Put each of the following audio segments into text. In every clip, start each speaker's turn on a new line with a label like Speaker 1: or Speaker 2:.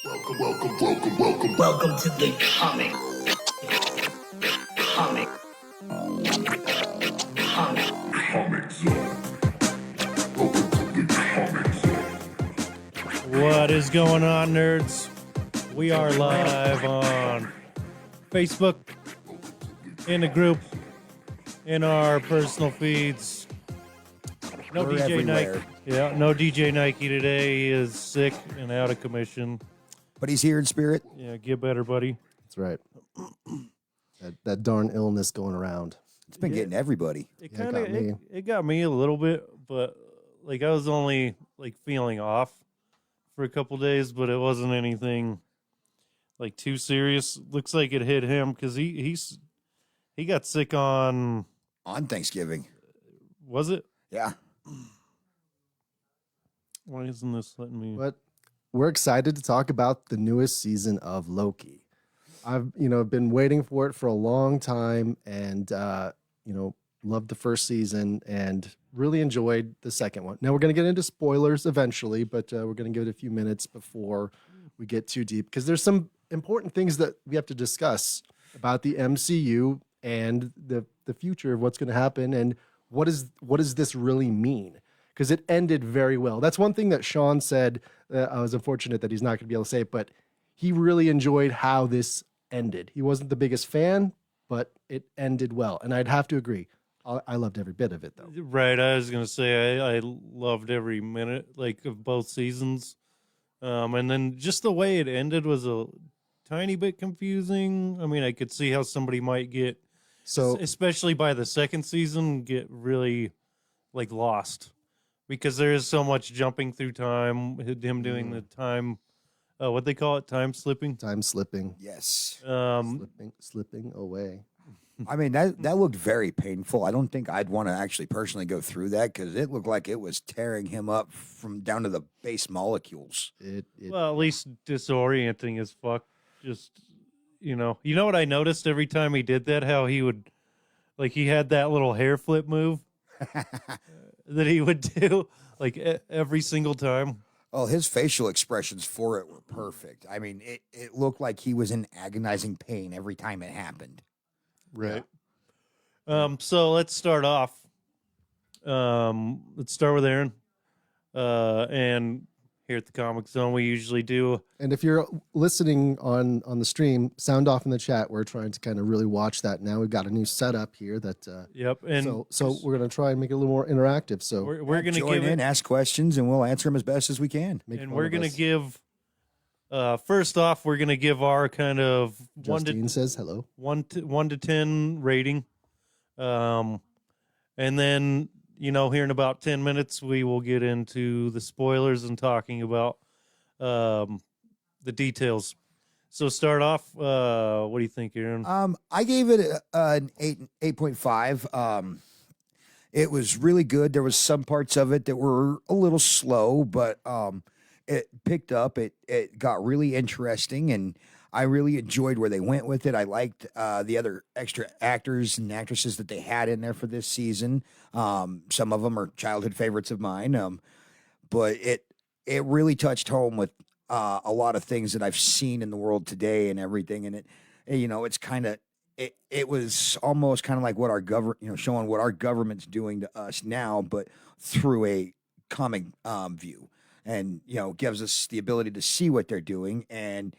Speaker 1: Welcome to the comic. Comic. Comic.
Speaker 2: Comic Zone. Welcome to the Comic Zone.
Speaker 3: What is going on, nerds? We are live on Facebook, in the group, in our personal feeds. No
Speaker 4: We're
Speaker 3: DJ
Speaker 4: everywhere.
Speaker 3: Nike. Yeah, no DJ Nike today. He is sick and out of commission.
Speaker 4: But he's here in spirit.
Speaker 3: Yeah, get better, buddy.
Speaker 5: That's right. that darn illness going around.
Speaker 4: It's been getting everybody.
Speaker 3: It
Speaker 5: Yeah, it
Speaker 3: kind
Speaker 5: got me.
Speaker 3: of it got me a little bit, but like I was only like feeling off for a couple days, but it wasn't anything like too serious. Looks like it hit him because he got sick on,
Speaker 4: On Thanksgiving.
Speaker 3: was it?
Speaker 4: Yeah.
Speaker 3: Why isn't this letting me?
Speaker 5: But we're excited to talk about the newest season of Loki. I've been waiting for it for a long time, and loved the first season and really enjoyed the second one. Now we're going to get into spoilers eventually, but we're going to give it a few minutes before we get too deep because there's some important things that we have to discuss about the MCU and the future of what's going to happen and what does this really mean? Because it ended very well. That's one thing that Sean said. I was unfortunate that he's not going to be able to say it, but he really enjoyed how this ended. He wasn't the biggest fan, but it ended well. And I'd have to agree. I loved every bit of it, though.
Speaker 3: Right, I was gonna say I loved every minute like of both seasons, and then just the way it ended was a tiny bit confusing. I mean, I could see how somebody might get,
Speaker 5: So
Speaker 3: especially by the second season, get really like lost because there is so much jumping through time. Him doing the time, what they call it, time slipping.
Speaker 5: time slipping,
Speaker 4: Yes.
Speaker 5: slipping away.
Speaker 4: I mean, that looked very painful. I don't think I'd want to actually personally go through that because it looked like it was tearing him up from down to the base molecules.
Speaker 3: Well, at least disorienting as fuck. Just you know what I noticed every time he did that, how he would, like, he had that little hair flip move that he would do, like every single time.
Speaker 4: Oh, his facial expressions for it were perfect. I mean, it looked like he was in agonizing pain every time it happened.
Speaker 3: Right. So let's start off. Let's start with Aaron. And here at the Comic Zone, we usually do.
Speaker 5: And if you're listening on the stream, sound off in the chat. We're trying to kind of really watch that now. We've got a new setup here that.
Speaker 3: Yep. And
Speaker 5: so we're going to try and make it a little more interactive. So
Speaker 3: we're going to
Speaker 4: Join
Speaker 3: give
Speaker 4: in, ask questions, and we'll answer them as best as we can.
Speaker 3: and we're going to give. First off, we're going to give our kind of
Speaker 5: Justine says hello.
Speaker 3: 1 to 10 rating. And then, here in about 10 minutes, we will get into the spoilers and talking about the details. So start off, what do you think, Aaron?
Speaker 4: I gave it an 8.5. It was really good. There was some parts of it that were a little slow, but it picked up. It got really interesting, and I really enjoyed where they went with it. I liked the other extra actors and actresses that they had in there for this season. Some of them are childhood favorites of mine, but it really touched home with a lot of things that I've seen in the world today and everything. And it's kind of it was almost kind of like what our government, showing what our government's doing to us now, but through a comic view. And, gives us the ability to see what they're doing and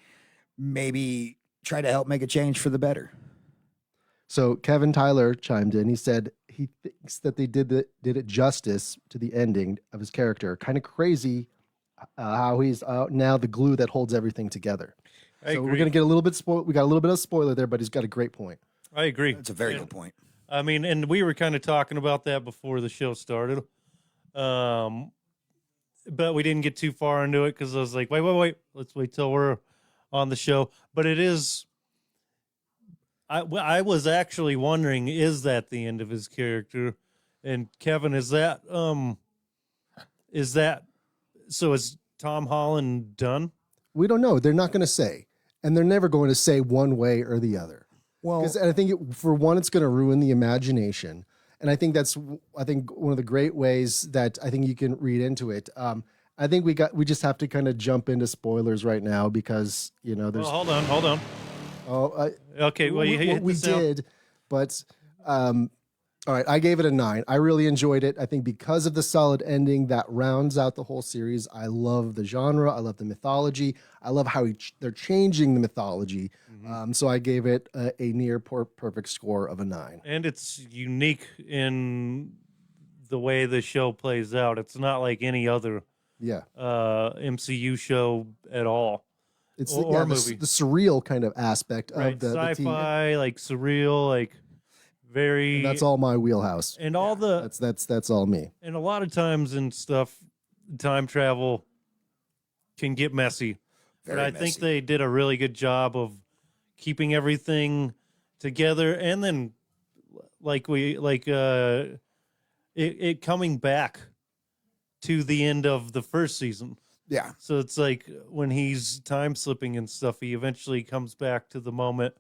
Speaker 4: maybe try to help make a change for the better.
Speaker 5: So Kevin Tyler chimed in. He said he thinks that they did it justice to the ending of his character. Kind of crazy how he's now the glue that holds everything together. So we're going to get a little bit we got a little bit of spoiler there, but he's got a great point.
Speaker 3: I agree.
Speaker 4: That's a very good point.
Speaker 3: I mean, and we were kind of talking about that before the show started. But we didn't get too far into it because I was like, wait. Let's wait till we're on the show. But it is. I was actually wondering, is that the end of his character? And Kevin, is that so? Is Tom Holland done?
Speaker 5: We don't know. They're not going to say, and they're never going to say one way or the other.
Speaker 4: Well,
Speaker 5: Because I think for one, it's going to ruin the imagination. And I think that's one of the great ways that I think you can read into it. I think we just have to kind of jump into spoilers right now because there's
Speaker 3: Well, hold on. Okay, well, you hit
Speaker 5: we
Speaker 3: the sound.
Speaker 5: did, but all right, I gave it a 9. I really enjoyed it. I think because of the solid ending that rounds out the whole series. I love the genre. I love the mythology. I love how they're changing the mythology. So I gave it a near perfect score of a 9.
Speaker 3: And it's unique in the way the show plays out. It's not like any other
Speaker 5: Yeah,
Speaker 3: MCU show at all.
Speaker 5: it's
Speaker 3: Or
Speaker 5: the
Speaker 3: movie.
Speaker 5: surreal kind of aspect
Speaker 3: Right,
Speaker 5: of the TV.
Speaker 3: sci-fi, like surreal, like very.
Speaker 5: And that's all my wheelhouse.
Speaker 3: And all the
Speaker 5: That's all me.
Speaker 3: and a lot of times in stuff, time travel can get messy.
Speaker 4: Very
Speaker 3: but I think
Speaker 4: messy.
Speaker 3: they did a really good job of keeping everything together, and then it coming back to the end of the first season.
Speaker 4: Yeah.
Speaker 3: So it's like when he's time slipping and stuff, he eventually comes back to the moment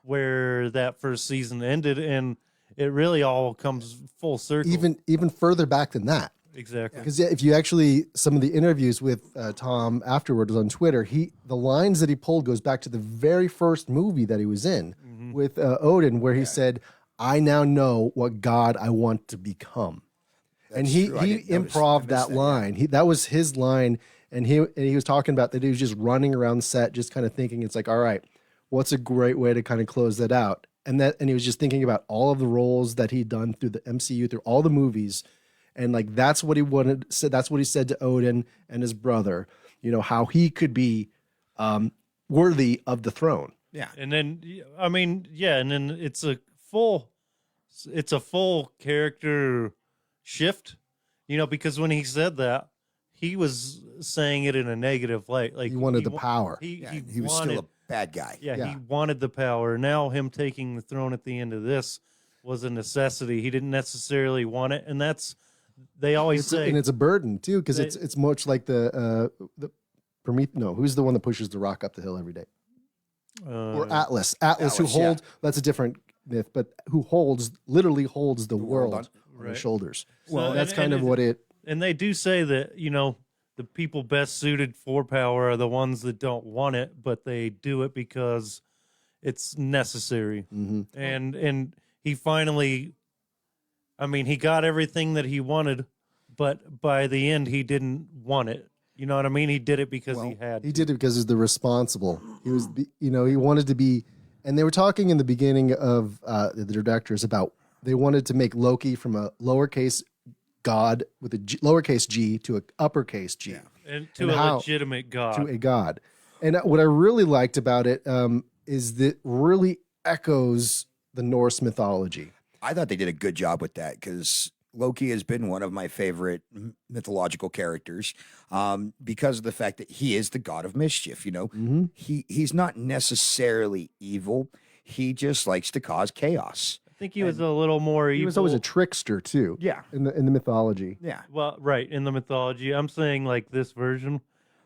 Speaker 3: where that first season ended, and it really all comes full circle.
Speaker 5: Even further back than that.
Speaker 3: Exactly.
Speaker 5: Because if you actually some of the interviews with Tom afterwards on Twitter, the lines that he pulled goes back to the very first movie that he was in with Odin, where he said, "I now know what God I want to become," and he
Speaker 4: true. I didn't notice- I
Speaker 5: improved
Speaker 4: missed
Speaker 5: that
Speaker 4: that,
Speaker 5: line. That was his line, and he was talking about that he was just running around set, just kind of thinking, it's like, all right, what's a great way to kind of close that out? And he was just thinking about all of the roles that he'd done through the MCU, through all the movies. And like, that's what he wanted. So that's what he said to Odin and his brother, how he could be worthy of the throne.
Speaker 4: Yeah.
Speaker 3: And then, I mean, yeah, and then it's a full character shift, because when he said that, he was saying it in a negative light. Like
Speaker 5: He wanted the
Speaker 3: wa-
Speaker 5: power.
Speaker 4: He was
Speaker 3: wanted,
Speaker 4: still a bad guy.
Speaker 3: yeah,
Speaker 5: Yeah.
Speaker 3: he wanted the power. Now him taking the throne at the end of this was a necessity. He didn't necessarily want it, and they always say.
Speaker 5: And it's a burden too, because
Speaker 3: They-
Speaker 5: it's much like the Prometheus. No, who's the one that pushes the rock up the hill every day? Or Atlas. Atlas, who
Speaker 4: Atlas, yeah.
Speaker 5: holds. That's a different myth, but who literally holds the world on
Speaker 3: Right.
Speaker 5: his shoulders.
Speaker 3: So-
Speaker 5: Well, that's
Speaker 3: and-
Speaker 5: kind
Speaker 3: and
Speaker 5: of what it.
Speaker 3: And they do say that, the people best suited for power are the ones that don't want it, but they do it because it's necessary.
Speaker 5: Mhm.
Speaker 3: And he finally, he got everything that he wanted, but by the end he didn't want it. You know what I mean? He did it because he had.
Speaker 5: He did it because he's the responsible. He was, he wanted to be, and they were talking in the beginning of the directors about they wanted to make Loki from a lowercase god with a lowercase g to an uppercase g
Speaker 3: and to
Speaker 5: and
Speaker 3: a
Speaker 5: how-
Speaker 3: legitimate god.
Speaker 5: to a god. And what I really liked about it is that it really echoes the Norse mythology.
Speaker 4: I thought they did a good job with that because Loki has been one of my favorite mythological characters because of the fact that he is the god of mischief. He's not necessarily evil. He just likes to cause chaos.
Speaker 3: I think he was a little more evil.
Speaker 5: He was always a trickster too.
Speaker 4: Yeah.
Speaker 5: In the mythology.
Speaker 4: Yeah.
Speaker 3: Well, right, in the mythology. I'm saying like this version.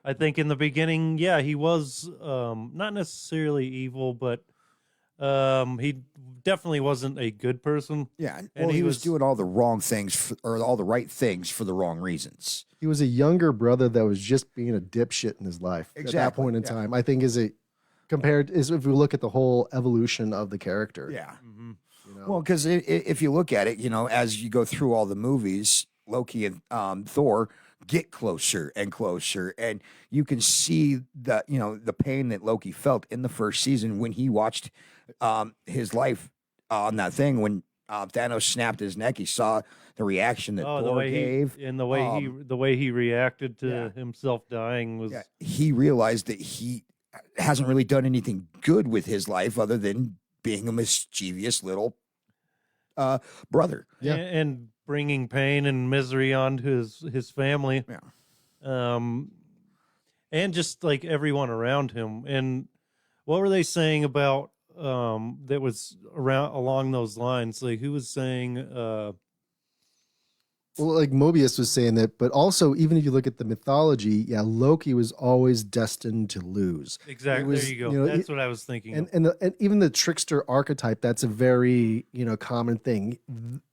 Speaker 3: I think in the beginning, yeah, he was not necessarily evil, but he definitely wasn't a good person.
Speaker 4: Yeah.
Speaker 3: And
Speaker 4: Well,
Speaker 3: he
Speaker 4: he was
Speaker 3: was-
Speaker 4: doing all the wrong things or all the right things for the wrong reasons.
Speaker 5: He was a younger brother that was just being a dipshit in his life at that
Speaker 4: Exactly,
Speaker 5: point in
Speaker 4: yeah.
Speaker 5: time. I think is if we look at the whole evolution of the character.
Speaker 4: Yeah.
Speaker 3: Mm-hmm.
Speaker 4: Well, because if you look at it, as you go through all the movies, Loki and Thor get closer and closer, and you can see the pain that Loki felt in the first season when he watched his life on that thing when Thanos snapped his neck. He saw the reaction that
Speaker 3: Oh, the
Speaker 4: Thor
Speaker 3: way
Speaker 4: gave.
Speaker 3: and the way he reacted to
Speaker 4: yeah.
Speaker 3: himself dying was
Speaker 4: He realized that he hasn't really done anything good with his life other than being a mischievous little brother.
Speaker 5: Yeah.
Speaker 3: and bringing pain and misery onto his family.
Speaker 4: Yeah.
Speaker 3: And just like everyone around him. And what were they saying about that was along those lines? Like who was saying
Speaker 5: Well, like Mobius was saying that, but also even if you look at the mythology, yeah, Loki was always destined to lose.
Speaker 3: exactly
Speaker 5: It was,
Speaker 3: there you go.
Speaker 5: you know,
Speaker 3: That's what I was thinking.
Speaker 5: And even the trickster archetype, that's a very common thing.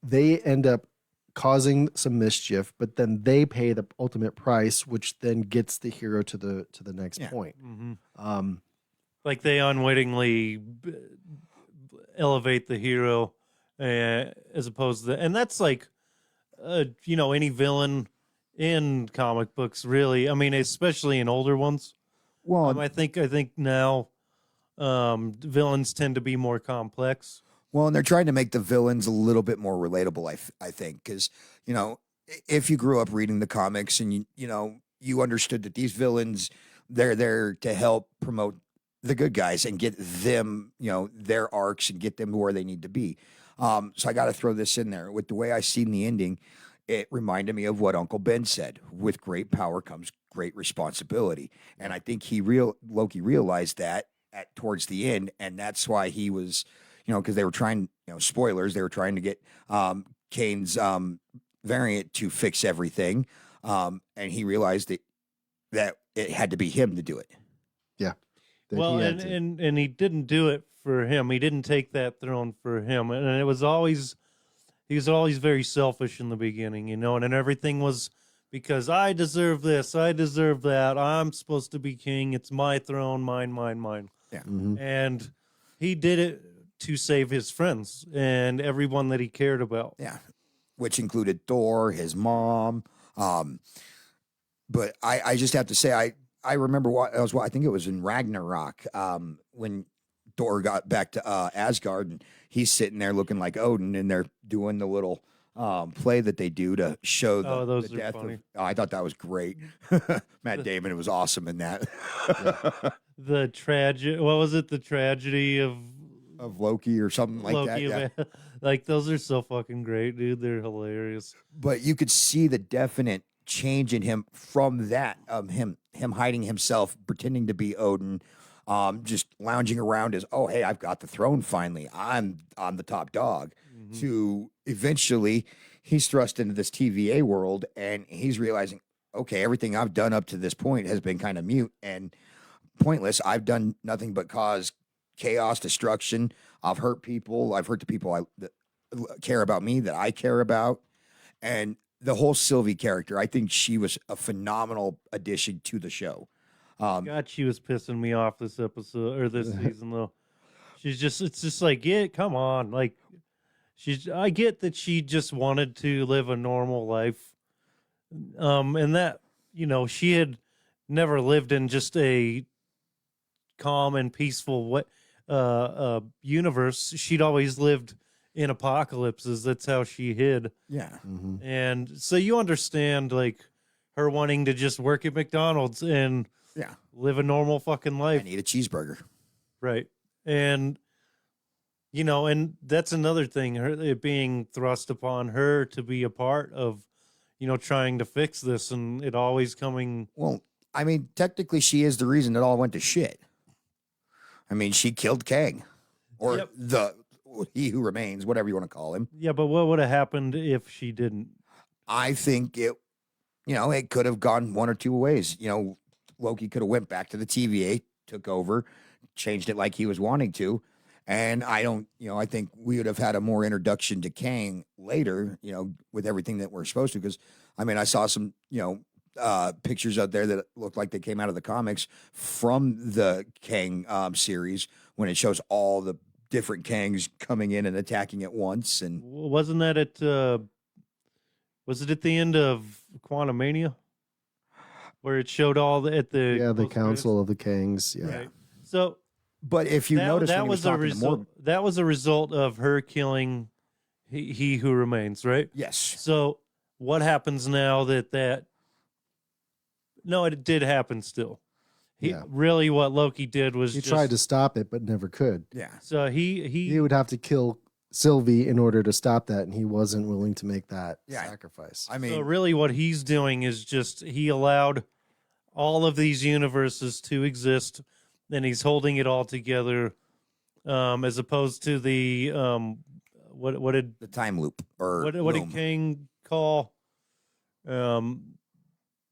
Speaker 5: They end up causing some mischief, but then they pay the ultimate price, which then gets the hero to the next point.
Speaker 3: Like they unwittingly elevate the hero, as opposed to, and that's like, any villain in comic books, really. I mean, especially in older ones.
Speaker 4: Well,
Speaker 3: I think now villains tend to be more complex.
Speaker 4: Well, and they're trying to make the villains a little bit more relatable, I think, because, if you grew up reading the comics and, you understood that these villains, they're there to help promote the good guys and get them, their arcs and get them to where they need to be. So I got to throw this in there. With the way I seen the ending, it reminded me of what Uncle Ben said: with great power comes great responsibility. And I think Loki realized that towards the end, and that's why he was, because they were trying, spoilers, they were trying to get Kane's variant to fix everything, and he realized that it had to be him to do it.
Speaker 5: Yeah.
Speaker 3: Well, and he didn't do it for him. He didn't take that throne for him, and he was always very selfish in the beginning, and then everything was because I deserve this, I deserve that, I'm supposed to be king, it's my throne, mine.
Speaker 4: Yeah.
Speaker 3: And he did it to save his friends and everyone that he cared about.
Speaker 4: Yeah, which included Thor, his mom. But I just have to say, I remember I think it was in Ragnarok, when Thor got back to Asgard, and he's sitting there looking like Odin, and they're doing the little play that they do to show the death of. Oh, I thought that was great. Matt Damon was awesome in that.
Speaker 3: The what was it? The tragedy of
Speaker 4: Loki or something like
Speaker 3: Loki,
Speaker 4: that. Yeah.
Speaker 3: Like those are so fucking great, dude. They're hilarious.
Speaker 4: But you could see the definite change in him from that, him hiding himself, pretending to be Odin, just lounging around as, oh, hey, I've got the throne finally. I'm the top dog. To eventually he's thrust into this TVA world, and he's realizing, okay, everything I've done up to this point has been kind of mute and pointless. I've done nothing but cause chaos, destruction. I've hurt people. I've hurt the people that care about me, that I care about. And the whole Sylvie character, I think she was a phenomenal addition to the show.
Speaker 3: God, she was pissing me off this episode or this season, though. It's just like, yeah, come on. Like, I get that she just wanted to live a normal life. And that, she had never lived in just a calm and peaceful universe. She'd always lived in apocalypses. That's how she hid.
Speaker 4: Yeah.
Speaker 3: And so you understand, like, her wanting to just work at McDonald's and live a normal fucking life.
Speaker 4: And eat a cheeseburger.
Speaker 3: Right. And, and that's another thing, it being thrust upon her to be a part of, trying to fix this, and it always coming.
Speaker 4: Well, I mean, technically she is the reason it all went to shit. I mean, she killed Kang, or he who remains, whatever you want to call him.
Speaker 3: Yeah, but what would have happened if she didn't?
Speaker 4: I think it could have gone one or two ways. Loki could have went back to the TVA, took over, changed it like he was wanting to. And I think we would have had a more introduction to Kang later, with everything that we're supposed to. Because, I mean, I saw some, pictures out there that looked like they came out of the comics from the Kang series, when it shows all the different Kangs coming in and attacking at once. And
Speaker 3: wasn't that was it at the end of Quantumania, where it showed all the
Speaker 5: Council of the Kangs? Yeah.
Speaker 3: Right. So,
Speaker 4: but if you notice,
Speaker 3: that was a result. That was a result of her killing he who remains, right?
Speaker 4: Yes.
Speaker 3: So what happens now that? No, it did happen still. Really, what Loki did was
Speaker 5: he tried to stop it, but never could.
Speaker 4: Yeah.
Speaker 3: So he
Speaker 5: would have to kill Sylvie in order to stop that, and he wasn't willing to make that sacrifice.
Speaker 4: I mean,
Speaker 3: so really, what he's doing is just he allowed all of these universes to exist, and he's holding it all together, as opposed to the what did
Speaker 4: the time loop, or
Speaker 3: what did Kang call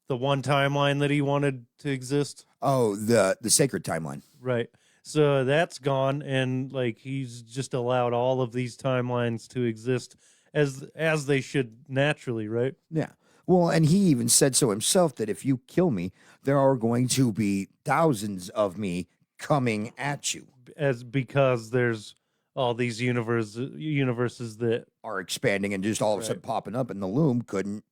Speaker 3: the one timeline that he wanted to exist?
Speaker 4: Oh, the sacred timeline.
Speaker 3: Right. So that's gone, and like he's just allowed all of these timelines to exist, as they should naturally, right?
Speaker 4: Yeah. Well, and he even said so himself that if you kill me, there are going to be thousands of me coming at you.
Speaker 3: As because there's all these universes that
Speaker 4: Are expanding and just all of a sudden popping up, and the loom couldn't,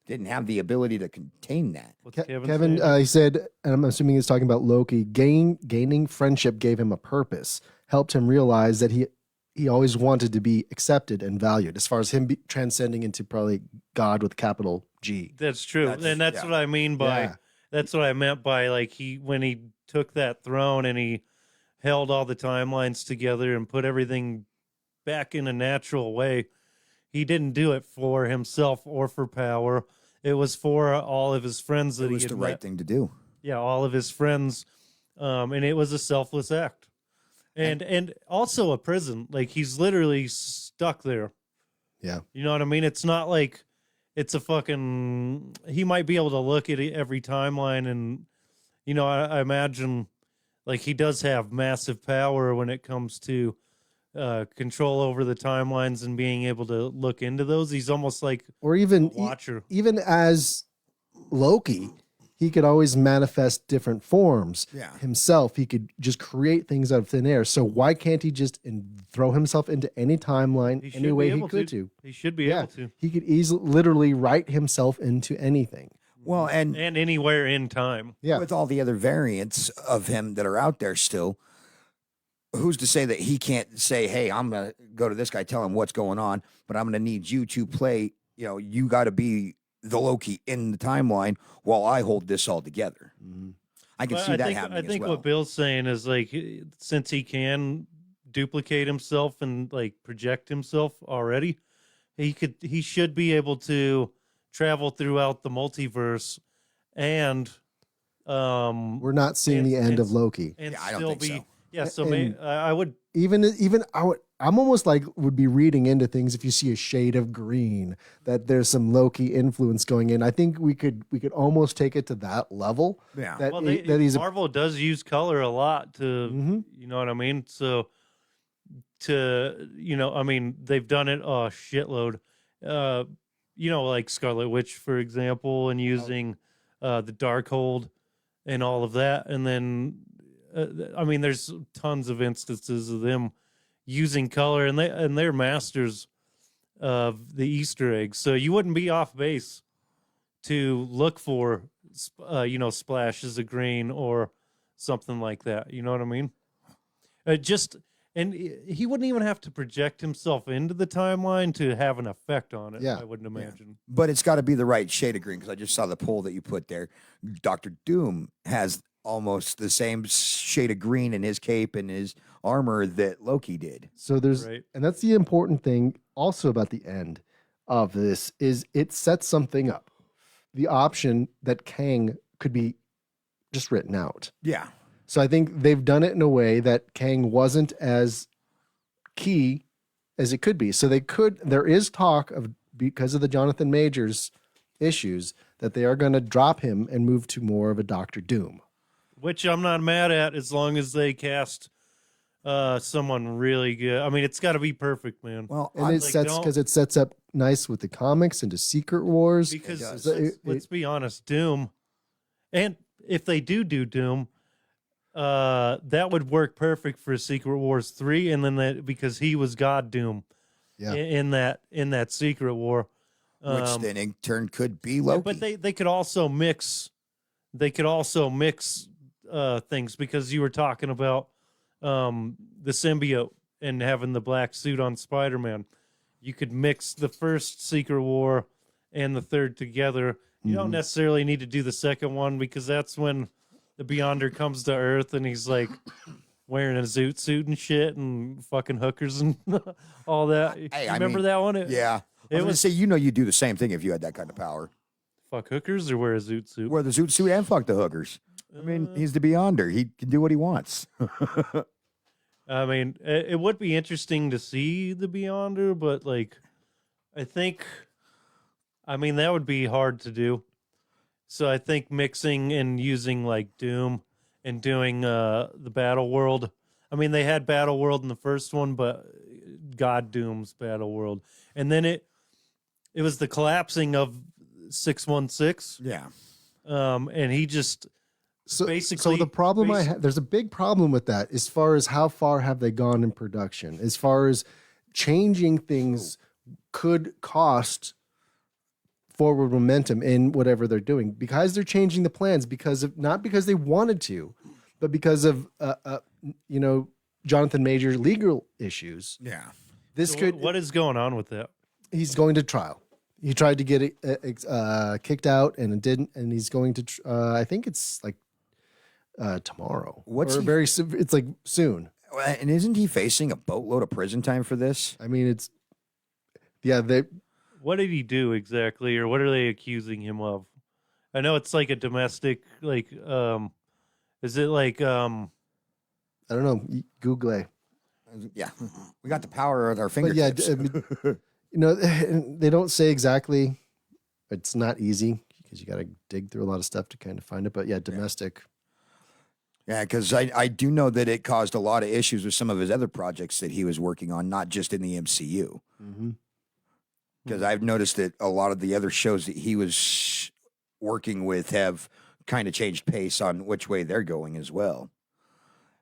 Speaker 4: didn't have the ability to contain that.
Speaker 3: what's
Speaker 5: Kevin,
Speaker 3: saying?
Speaker 5: he said, and I'm assuming he's talking about Loki. Gaining friendship gave him a purpose, helped him realize that he always wanted to be accepted and valued. As far as him transcending into probably God with capital G.
Speaker 3: That's true, and that's what I mean by
Speaker 5: Yeah.
Speaker 3: that's what I meant by like when he took that throne and he held all the timelines together and put everything back in a natural way. He didn't do it for himself or for power. It was for all of his friends that
Speaker 4: It was
Speaker 3: he had
Speaker 4: the
Speaker 3: met.
Speaker 4: right thing to do.
Speaker 3: Yeah, all of his friends, and it was a selfless act, and also a prison. Like he's literally stuck there.
Speaker 5: Yeah.
Speaker 3: You know what I mean? It's not like it's a fucking. He might be able to look at every timeline, and I imagine like he does have massive power when it comes to control over the timelines and being able to look into those. He's almost like
Speaker 5: Or even
Speaker 3: a watcher.
Speaker 5: even as Loki, he could always manifest different forms.
Speaker 4: Yeah.
Speaker 5: Himself, he could just create things out of thin air. So why can't he just throw himself into any timeline
Speaker 3: He should
Speaker 5: any
Speaker 3: be
Speaker 5: way he
Speaker 3: able
Speaker 5: could
Speaker 3: to.
Speaker 5: to?
Speaker 3: He should be
Speaker 5: Yeah,
Speaker 3: able to,
Speaker 5: he could easily, literally write himself into anything.
Speaker 4: Well, and
Speaker 3: and anywhere in time.
Speaker 5: Yeah,
Speaker 4: with all the other variants of him that are out there still, who's to say that he can't say, hey, I'm going to go to this guy, tell him what's going on, but I'm going to need you to play, you got to be the Loki in the timeline while I hold this all together. I can
Speaker 3: But
Speaker 4: see that
Speaker 3: think,
Speaker 4: happening
Speaker 3: I think
Speaker 4: as well.
Speaker 3: what Bill's saying is like, since he can duplicate himself and like project himself already, he should be able to travel throughout the multiverse and
Speaker 5: we're not seeing
Speaker 3: and-
Speaker 5: the end
Speaker 3: and-
Speaker 5: of Loki.
Speaker 3: and
Speaker 4: Yeah, I don't
Speaker 3: still
Speaker 4: think
Speaker 3: be
Speaker 4: so.
Speaker 3: yeah. So
Speaker 5: And-
Speaker 3: I would
Speaker 5: Even I'm almost like would be reading into things if you see a shade of green that there's some Loki influence going in. I think we could almost take it to that level.
Speaker 4: Yeah.
Speaker 5: That
Speaker 3: well,
Speaker 5: that he's a,
Speaker 3: Marvel does use color a lot to
Speaker 5: Mhm.
Speaker 3: you know what I mean. So I mean they've done it a shitload. Like Scarlet Witch, for example, and using the Darkhold and all of that. And then, I mean, there's tons of instances of them using color, and they're masters of the Easter eggs. So you wouldn't be off base to look for, splashes of green or something like that. You know what I mean? And he wouldn't even have to project himself into the timeline to have an effect on it.
Speaker 5: Yeah.
Speaker 3: I wouldn't imagine.
Speaker 4: But it's got to be the right shade of green because I just saw the poll that you put there. Dr. Doom has almost the same shade of green in his cape and his armor that Loki did.
Speaker 5: So there's,
Speaker 3: Right.
Speaker 5: and that's the important thing also about the end of this is it sets something up. The option that Kang could be just written out.
Speaker 4: Yeah.
Speaker 5: So I think they've done it in a way that Kang wasn't as key as it could be. So there is talk of, because of the Jonathan Majors issues, that they are going to drop him and move to more of a Doctor Doom.
Speaker 3: Which I'm not mad at as long as they cast someone really good. I mean, it's got to be perfect, man.
Speaker 4: Well,
Speaker 5: And
Speaker 4: I'm-
Speaker 5: it
Speaker 3: like,
Speaker 5: sets,
Speaker 3: don't-
Speaker 5: because it sets up nice with the comics into Secret Wars.
Speaker 3: Because
Speaker 4: does.
Speaker 3: let's be honest, Doom, and if they do Doom, that would work perfect for Secret Wars 3, and then because he was God Doom
Speaker 5: Yeah.
Speaker 3: in that Secret War.
Speaker 4: which then in turn could be Loki.
Speaker 3: But they could also mix things because you were talking about the symbiote and having the black suit on Spider-Man. You could mix the first Secret War and the third together. You don't necessarily need to do the second one because that's when the Beyonder comes to Earth and he's like wearing a zoot suit and shit and fucking hookers and all that. You
Speaker 4: I
Speaker 3: remember
Speaker 4: mean,
Speaker 3: that one?
Speaker 4: yeah. I
Speaker 3: It
Speaker 4: was going to
Speaker 3: was
Speaker 4: say, you'd do the same thing if you had that kind of power.
Speaker 3: fuck hookers or wear a zoot suit.
Speaker 4: Wear the zoot suit and fuck the hookers. I mean, he's the Beyonder. He can do what he wants.
Speaker 3: I mean, it would be interesting to see the Beyonder, but like, I mean, that would be hard to do. So I think mixing and using like Doom and doing the Battle World. I mean, they had Battle World in the first one, but God Doom's battle world, and then it was the collapsing of 616.
Speaker 4: Yeah.
Speaker 3: And he just
Speaker 5: So
Speaker 3: basically
Speaker 5: the problem there's a big problem with that as far as how far have they gone in production, as far as changing things could cost forward momentum in whatever they're doing, because they're changing the plans not because they wanted to, but because of Jonathan Major's legal issues.
Speaker 4: Yeah.
Speaker 3: what is going on with that?
Speaker 5: He's going to trial. He tried to get it kicked out and it didn't, and he's going to I think it's like tomorrow. It's like soon.
Speaker 4: And isn't he facing a boatload of prison time for this?
Speaker 5: I mean,
Speaker 3: What did he do exactly, or what are they accusing him of? I know it's like a domestic, like, is it like,
Speaker 5: I don't know. Google it.
Speaker 4: Yeah. We got the power at our
Speaker 5: But yeah,
Speaker 4: fingertips.
Speaker 5: they don't say exactly. It's not easy because you got to dig through a lot of stuff to kind of find it. But yeah, domestic.
Speaker 4: Yeah, because I do know that it caused a lot of issues with some of his other projects that he was working on, not just in the MCU.
Speaker 5: Mm-hmm.
Speaker 4: Because I've noticed that a lot of the other shows that he was working with have kind of changed pace on which way they're going as well.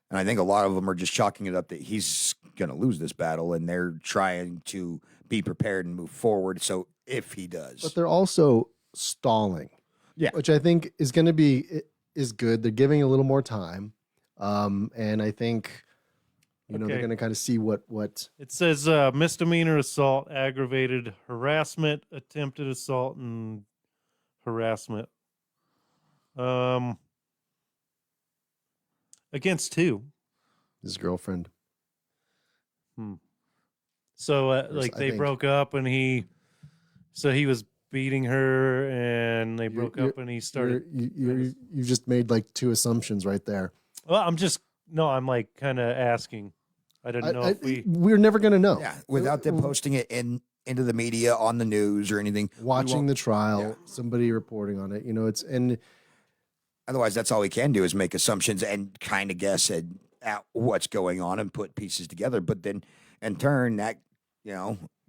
Speaker 4: And I think a lot of them are just chalking it up that he's going to lose this battle, and they're trying to be prepared and move forward. So if he does,
Speaker 5: But they're also stalling.
Speaker 4: Yeah.
Speaker 5: Which I think is going to be is good. They're giving a little more time. And I think they're
Speaker 3: Okay.
Speaker 5: going to kind of see what
Speaker 3: it says misdemeanor assault, aggravated harassment, attempted assault, and harassment. Against who?
Speaker 5: his girlfriend.
Speaker 3: So
Speaker 5: There's- I
Speaker 3: they
Speaker 5: think-
Speaker 3: broke up, and he was beating her, and they broke up, and he started.
Speaker 5: You just made like two assumptions right there.
Speaker 3: Well, I'm like kind of asking. I didn't know if
Speaker 5: We're never going to know.
Speaker 4: yeah, without them posting it into the media on the news or anything, we
Speaker 5: Watching
Speaker 4: won't-
Speaker 5: the trial,
Speaker 4: yeah.
Speaker 5: somebody reporting on it, and
Speaker 4: Otherwise, that's all we can do is make assumptions and kind of guess at what's going on and put pieces together. But then, in turn, that we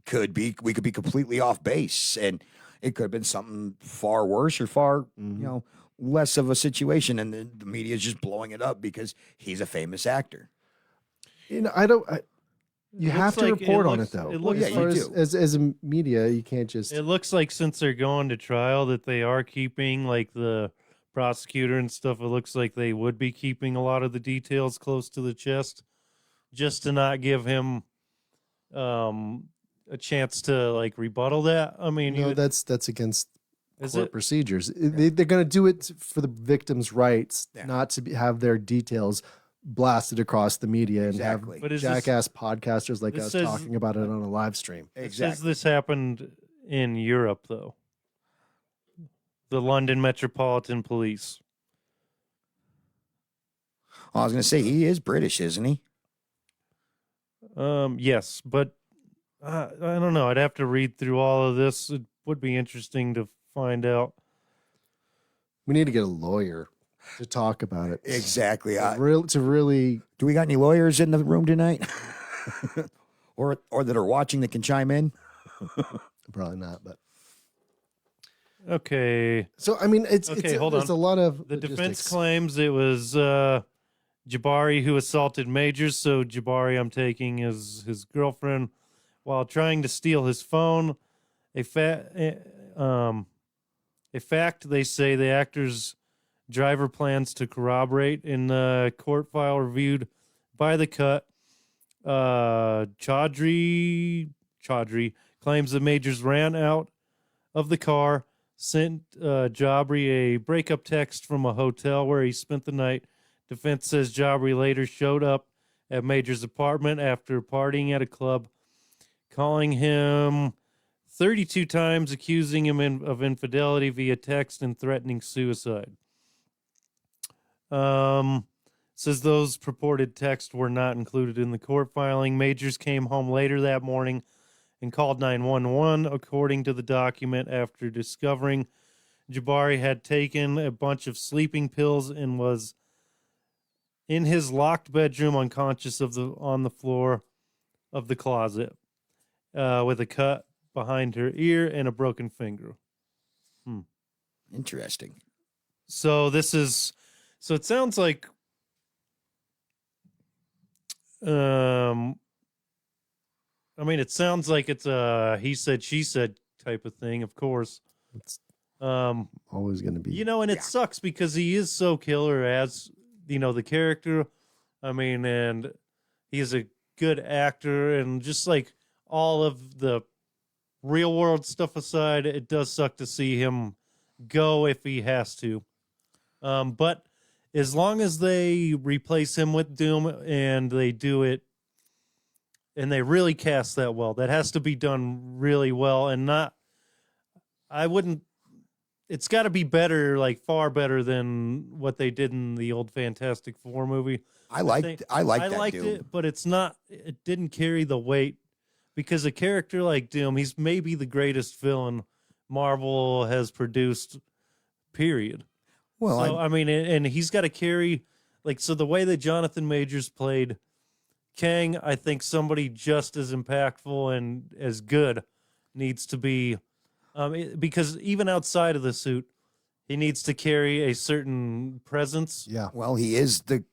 Speaker 4: could be completely off base, and it could have been something far worse or far less of a situation, and the media is just blowing it up because he's a famous actor.
Speaker 5: you
Speaker 3: It
Speaker 5: have
Speaker 3: looks
Speaker 5: to
Speaker 3: like-
Speaker 5: report
Speaker 3: it
Speaker 5: on
Speaker 3: looks-
Speaker 5: it though.
Speaker 3: it looks
Speaker 4: Yeah,
Speaker 5: As
Speaker 4: you
Speaker 5: far
Speaker 4: do.
Speaker 5: as a media, you can't just.
Speaker 3: it looks like since they're going to trial that they are keeping like the prosecutor and stuff. It looks like they would be keeping a lot of the details close to the chest, just to not give him a chance to like rebuttal that. I mean,
Speaker 5: No, that's against
Speaker 3: is
Speaker 5: court
Speaker 3: it?
Speaker 5: procedures. They're going to do it for the victims' rights,
Speaker 4: Yeah.
Speaker 5: not to have their details blasted across the media
Speaker 4: Exactly.
Speaker 5: and
Speaker 3: But
Speaker 5: have
Speaker 3: is this-
Speaker 5: jackass podcasters like
Speaker 3: this
Speaker 5: us
Speaker 3: says-
Speaker 5: talking about it on a live stream.
Speaker 3: It says this happened in Europe, though. The London Metropolitan Police.
Speaker 4: I was going to say he is British, isn't he?
Speaker 3: Yes, but I don't know. I'd have to read through all of this. It would be interesting to find out.
Speaker 5: We need to get a lawyer to talk about it.
Speaker 4: Exactly.
Speaker 5: To really
Speaker 4: Do we got any lawyers in the room tonight, or that are watching that can chime in?
Speaker 5: probably not, but
Speaker 3: Okay.
Speaker 5: so I mean, it's
Speaker 3: Okay, hold
Speaker 5: there's
Speaker 3: on.
Speaker 5: a lot of
Speaker 3: The defense
Speaker 5: logistics.
Speaker 3: claims it was Jabari who assaulted Majors. So Jabari, I'm taking, is his girlfriend while trying to steal his phone. A fact they say the actor's driver plans to corroborate in the court file reviewed by the cut. Chaudhry claims the Majors ran out of the car, sent Jabri a breakup text from a hotel where he spent the night. Defense says Jabri later showed up at Major's apartment after partying at a club, calling him 32 times, accusing him of infidelity via text and threatening suicide. Says those purported texts were not included in the court filing. Majors came home later that morning and called 911, according to the document, after discovering Jabari had taken a bunch of sleeping pills and was in his locked bedroom unconscious on the floor of the closet with a cut behind her ear and a broken finger.
Speaker 4: Interesting.
Speaker 3: So it sounds like it sounds like it's a he said she said type of thing, of course.
Speaker 5: It's
Speaker 3: Um
Speaker 5: always going to be.
Speaker 3: and it sucks because he is so killer as the character. And he's a good actor, and just like all of the real world stuff aside, it does suck to see him go if he has to. But as long as they replace him with Doom and they do it and they really cast that well, that has to be done really well, and it's got to be better, like far better than what they did in the old Fantastic Four movie.
Speaker 4: I liked that Doom.
Speaker 3: it, but it didn't carry the weight because a character like Doom, he's maybe the greatest villain Marvel has produced, period.
Speaker 4: Well,
Speaker 3: So, and he's got to carry, the way that Jonathan Majors played Kang, I think somebody just as impactful and as good needs to be, because even outside of the suit, he needs to carry a certain presence.
Speaker 5: Yeah.
Speaker 4: well, he is the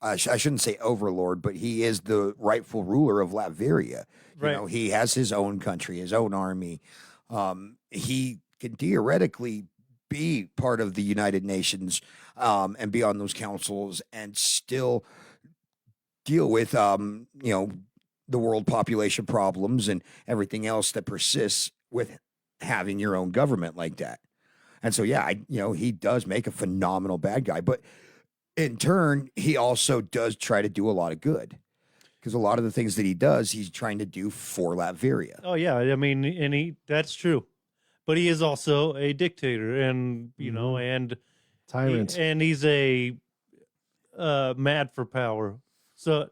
Speaker 4: I shouldn't say overlord, but he is the rightful ruler of Latveria.
Speaker 3: Right.
Speaker 4: He has his own country, his own army. He can theoretically be part of the United Nations and be on those councils and still deal with the world population problems and everything else that persists with having your own government like that. And so he does make a phenomenal bad guy, but in turn he also does try to do a lot of good, because a lot of the things that he does, he's trying to do for Latveria.
Speaker 3: Oh yeah, and that's true, but he is also a dictator, and and
Speaker 5: Tyrant.
Speaker 3: and he's a mad for power. So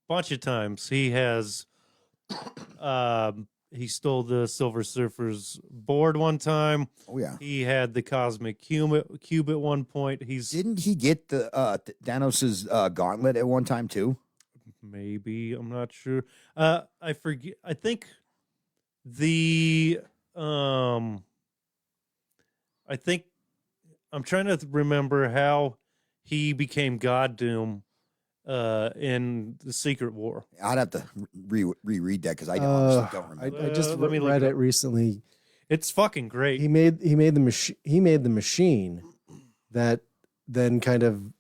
Speaker 3: bunch of times he has he stole the Silver Surfer's board one time.
Speaker 4: Oh yeah.
Speaker 3: He had the cosmic cube at one point.
Speaker 4: Didn't he get the Thanos's gauntlet at one time too?
Speaker 3: Maybe, I'm not sure. I forget. I think the I think I'm trying to remember how he became God Doom in the Secret War.
Speaker 4: I'd have to reread that because I honestly don't remember.
Speaker 5: I just
Speaker 3: Let me look
Speaker 5: read
Speaker 3: it
Speaker 5: it
Speaker 3: up.
Speaker 5: recently.
Speaker 3: It's fucking great.
Speaker 5: He made the machine that then kind of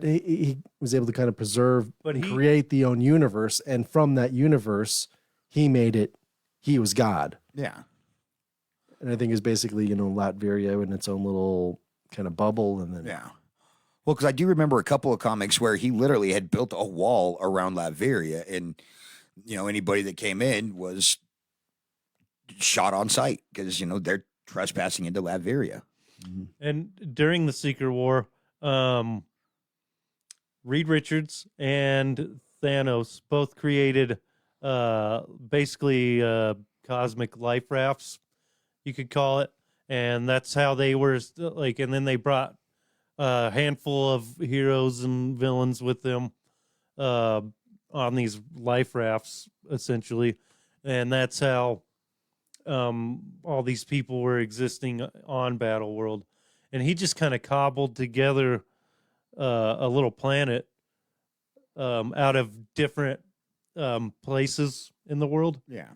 Speaker 5: he was able to kind of preserve
Speaker 3: But
Speaker 5: and
Speaker 3: he-
Speaker 5: create the own universe, and from that universe he made it. He was God,
Speaker 4: Yeah.
Speaker 5: and I think it's basically Latveria in its own little kind of bubble, and then
Speaker 4: Yeah. Well, because I do remember a couple of comics where he literally had built a wall around Latveria, and anybody that came in was shot on sight because they're trespassing into Latveria.
Speaker 3: And during the Secret War, Reed Richards and Thanos both created basically cosmic life rafts, you could call it. And that's how they were and then they brought a handful of heroes and villains with them on these life rafts, essentially. And that's how all these people were existing on Battleworld. And he just kind of cobbled together a little planet out of different places in the world.
Speaker 4: Yeah.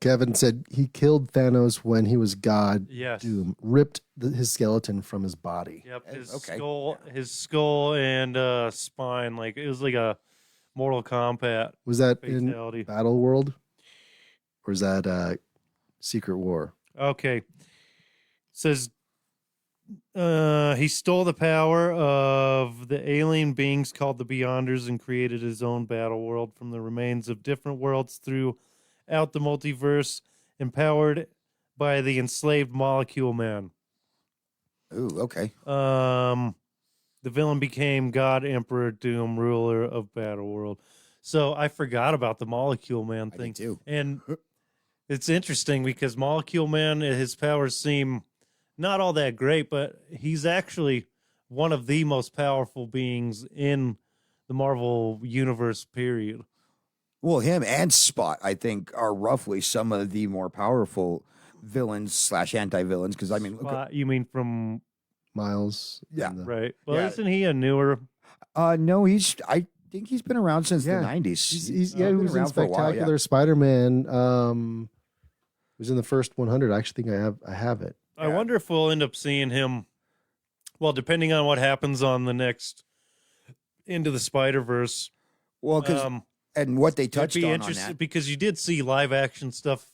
Speaker 5: Kevin said he killed Thanos when he was God.
Speaker 3: Yes.
Speaker 5: Doom ripped his skeleton from his body.
Speaker 3: Yep. His
Speaker 4: Okay.
Speaker 3: skull and spine, it was like a Mortal Kombat
Speaker 5: Was that in
Speaker 3: fatality.
Speaker 5: Battle World, or is that Secret War?
Speaker 3: Okay. Says he stole the power of the alien beings called the Beyonders and created his own battle world from the remains of different worlds throughout the multiverse, empowered by the enslaved Molecule Man.
Speaker 4: Ooh, okay.
Speaker 3: The villain became God Emperor Doom, ruler of Battleworld. So I forgot about the Molecule Man
Speaker 4: I
Speaker 3: thing.
Speaker 4: did too.
Speaker 3: And it's interesting because Molecule Man, his powers seem not all that great, but he's actually one of the most powerful beings in the Marvel universe. Period.
Speaker 4: Well, him and Spot, I think, are roughly some of the more powerful villains / anti-villains. Because I mean, look,
Speaker 3: You mean from
Speaker 5: Miles.
Speaker 4: Yeah.
Speaker 5: and the-
Speaker 3: right? Well,
Speaker 4: Yeah.
Speaker 3: isn't he a newer?
Speaker 4: no, I think he's been around since
Speaker 5: Yeah.
Speaker 4: the '90s.
Speaker 5: He's
Speaker 4: been
Speaker 5: he was in
Speaker 4: around for a while,
Speaker 5: Spectacular Spider-Man. He was in the first 100. I actually think I have it.
Speaker 3: I
Speaker 4: Yeah.
Speaker 3: wonder if we'll end up seeing him. Well, depending on what happens on the next Into the Spider-Verse.
Speaker 4: Well, because and what they touched
Speaker 3: It'd be
Speaker 4: on
Speaker 3: interesting
Speaker 4: that,
Speaker 3: because you did see live action stuff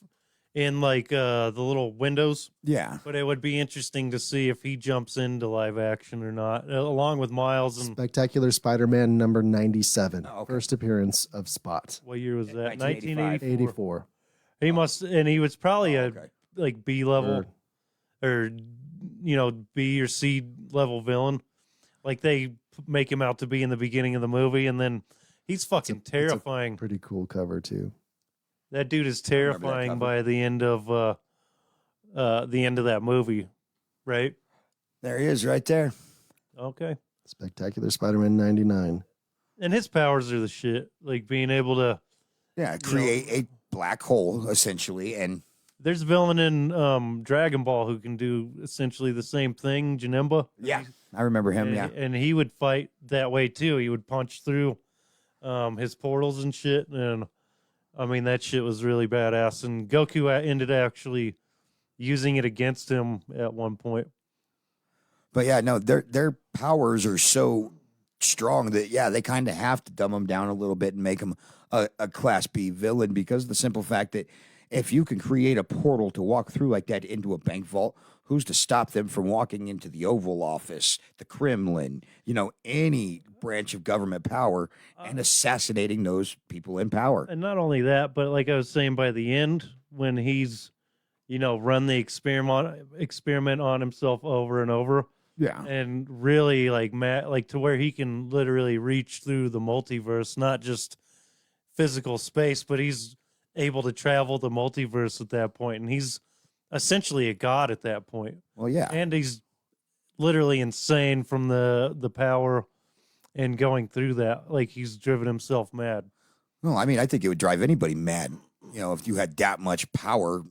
Speaker 3: in like the little windows,
Speaker 4: yeah.
Speaker 3: but it would be interesting to see if he jumps into live action or not, along with Miles. And
Speaker 5: Spectacular Spider-Man number 97.
Speaker 4: Oh, okay.
Speaker 5: First appearance of Spot.
Speaker 3: what year was that?
Speaker 4: 1985.
Speaker 5: 84.
Speaker 3: He must, and he was probably
Speaker 4: Oh,
Speaker 3: a
Speaker 4: okay.
Speaker 3: like B level or B or C level villain. Like they make him out to be in the beginning of the movie, and then he's fucking
Speaker 5: It's a
Speaker 3: terrifying.
Speaker 5: pretty cool cover too.
Speaker 3: That dude is
Speaker 4: remember that
Speaker 3: terrifying
Speaker 4: cover.
Speaker 3: by the end of that movie, right?
Speaker 4: There he is, right there.
Speaker 3: Okay.
Speaker 5: Spectacular Spider-Man 99.
Speaker 3: And his powers are the shit. Like being able to.
Speaker 4: Yeah, create a black hole essentially, and
Speaker 3: There's a villain in Dragon Ball who can do essentially the same thing, Janemba.
Speaker 4: yeah, I remember him.
Speaker 3: And,
Speaker 4: Yeah,
Speaker 3: and he would fight that way too. He would punch through his portals and shit. And I mean, that shit was really badass. And Goku ended actually using it against him at one point.
Speaker 4: but yeah, no, their powers are so strong that they kind of have to dumb them down a little bit and make them a Class B villain because of the simple fact that if you can create a portal to walk through like that into a bank vault, who's to stop them from walking into the Oval Office, the Kremlin, any branch of government power and assassinating those people in power?
Speaker 3: And not only that, but like I was saying, by the end, when he's, run the experiment on himself over and over,
Speaker 4: Yeah.
Speaker 3: and really like to where he can literally reach through the multiverse, not just physical space, but he's able to travel the multiverse at that point, and he's essentially a god at that point.
Speaker 4: Well, yeah.
Speaker 3: And he's literally insane from the power and going through that. Like he's driven himself mad.
Speaker 4: Well, I mean, I think it would drive anybody mad, if you had that much power,